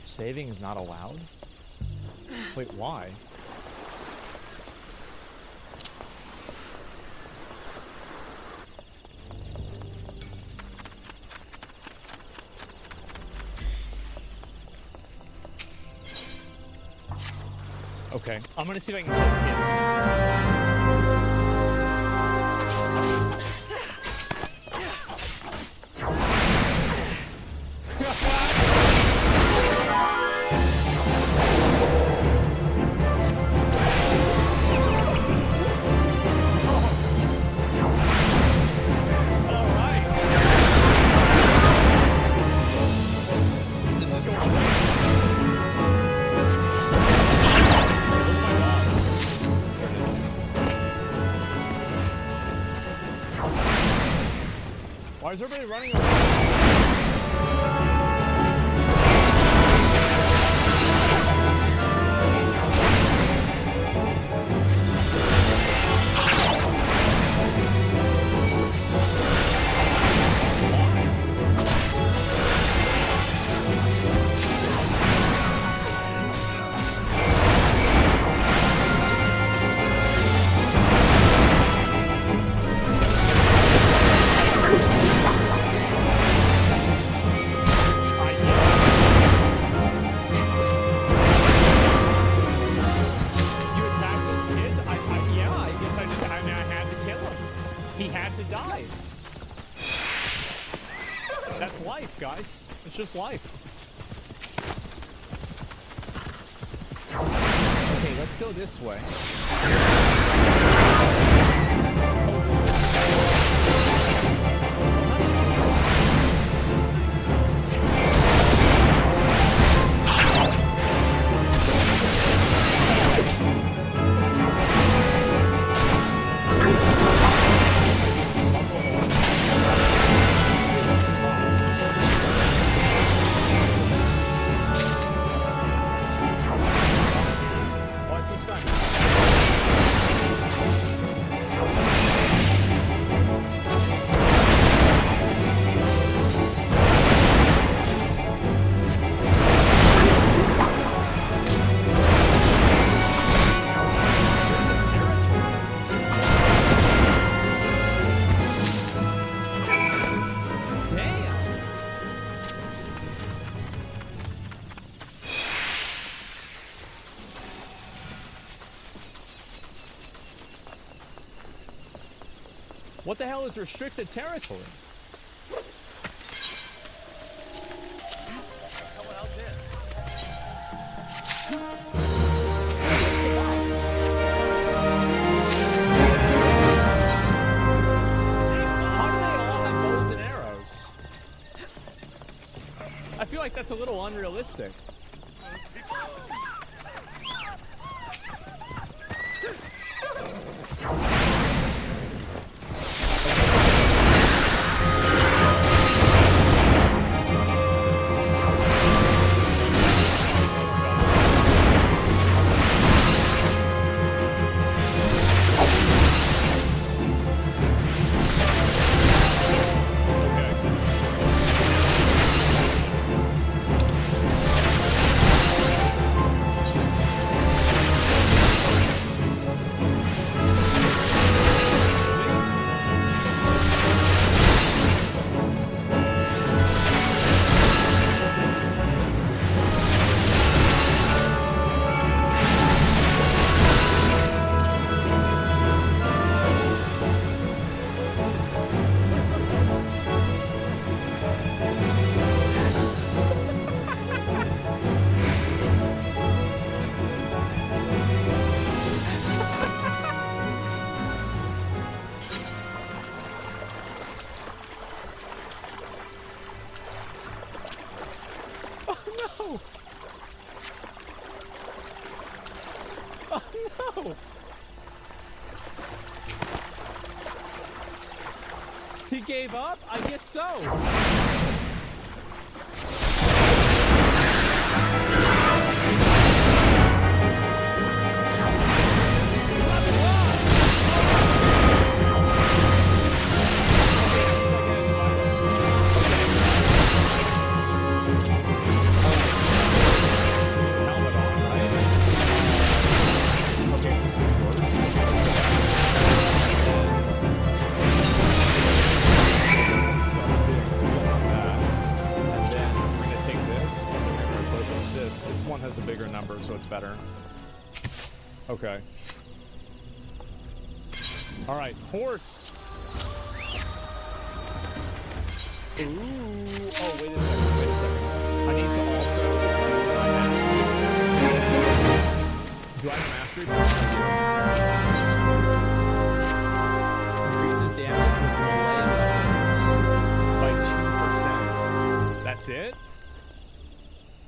Saving is not allowed? Wait, why? Okay, I'm gonna see if I can kill kids. Why is everybody running away? That's life, guys. It's just life. Okay, let's go this way. What the hell is restricted territory? Someone out there. I feel like that's a little unrealistic. He gave up? I guess so. This one has a bigger number, so it's better. Okay. All right, horse. Ooh. Oh, wait a second. Wait a second. I need to also. Do I have mastery? Increases damage with melee weapons by 2%. That's it?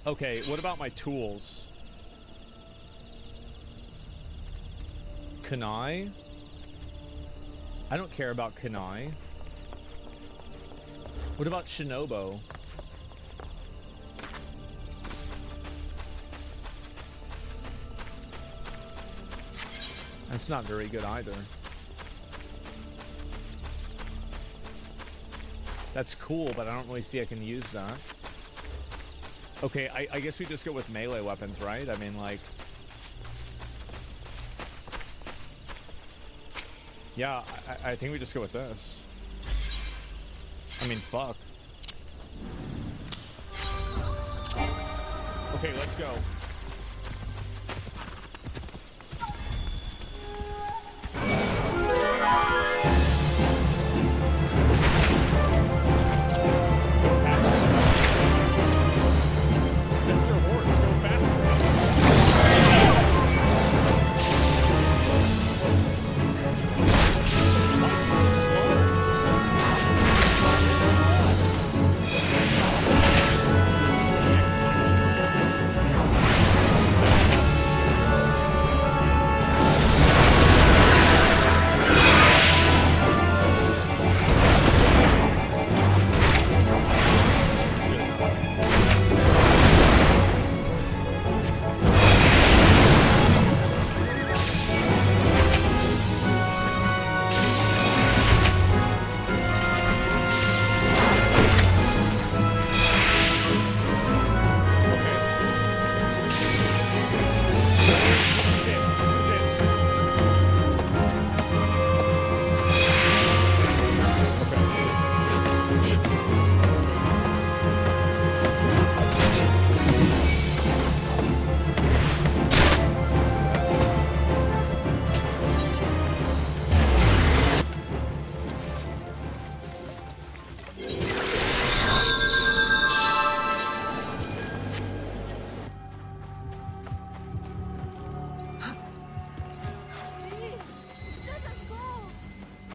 Okay, what about my tools? Kunai? I don't care about Kunai. What about Shinobo? That's not very good either. That's cool, but I don't really see I can use that. Okay, I guess we just go with melee weapons, right? I mean, like... Yeah, I think we just go with this. I mean, fuck. Okay, let's go.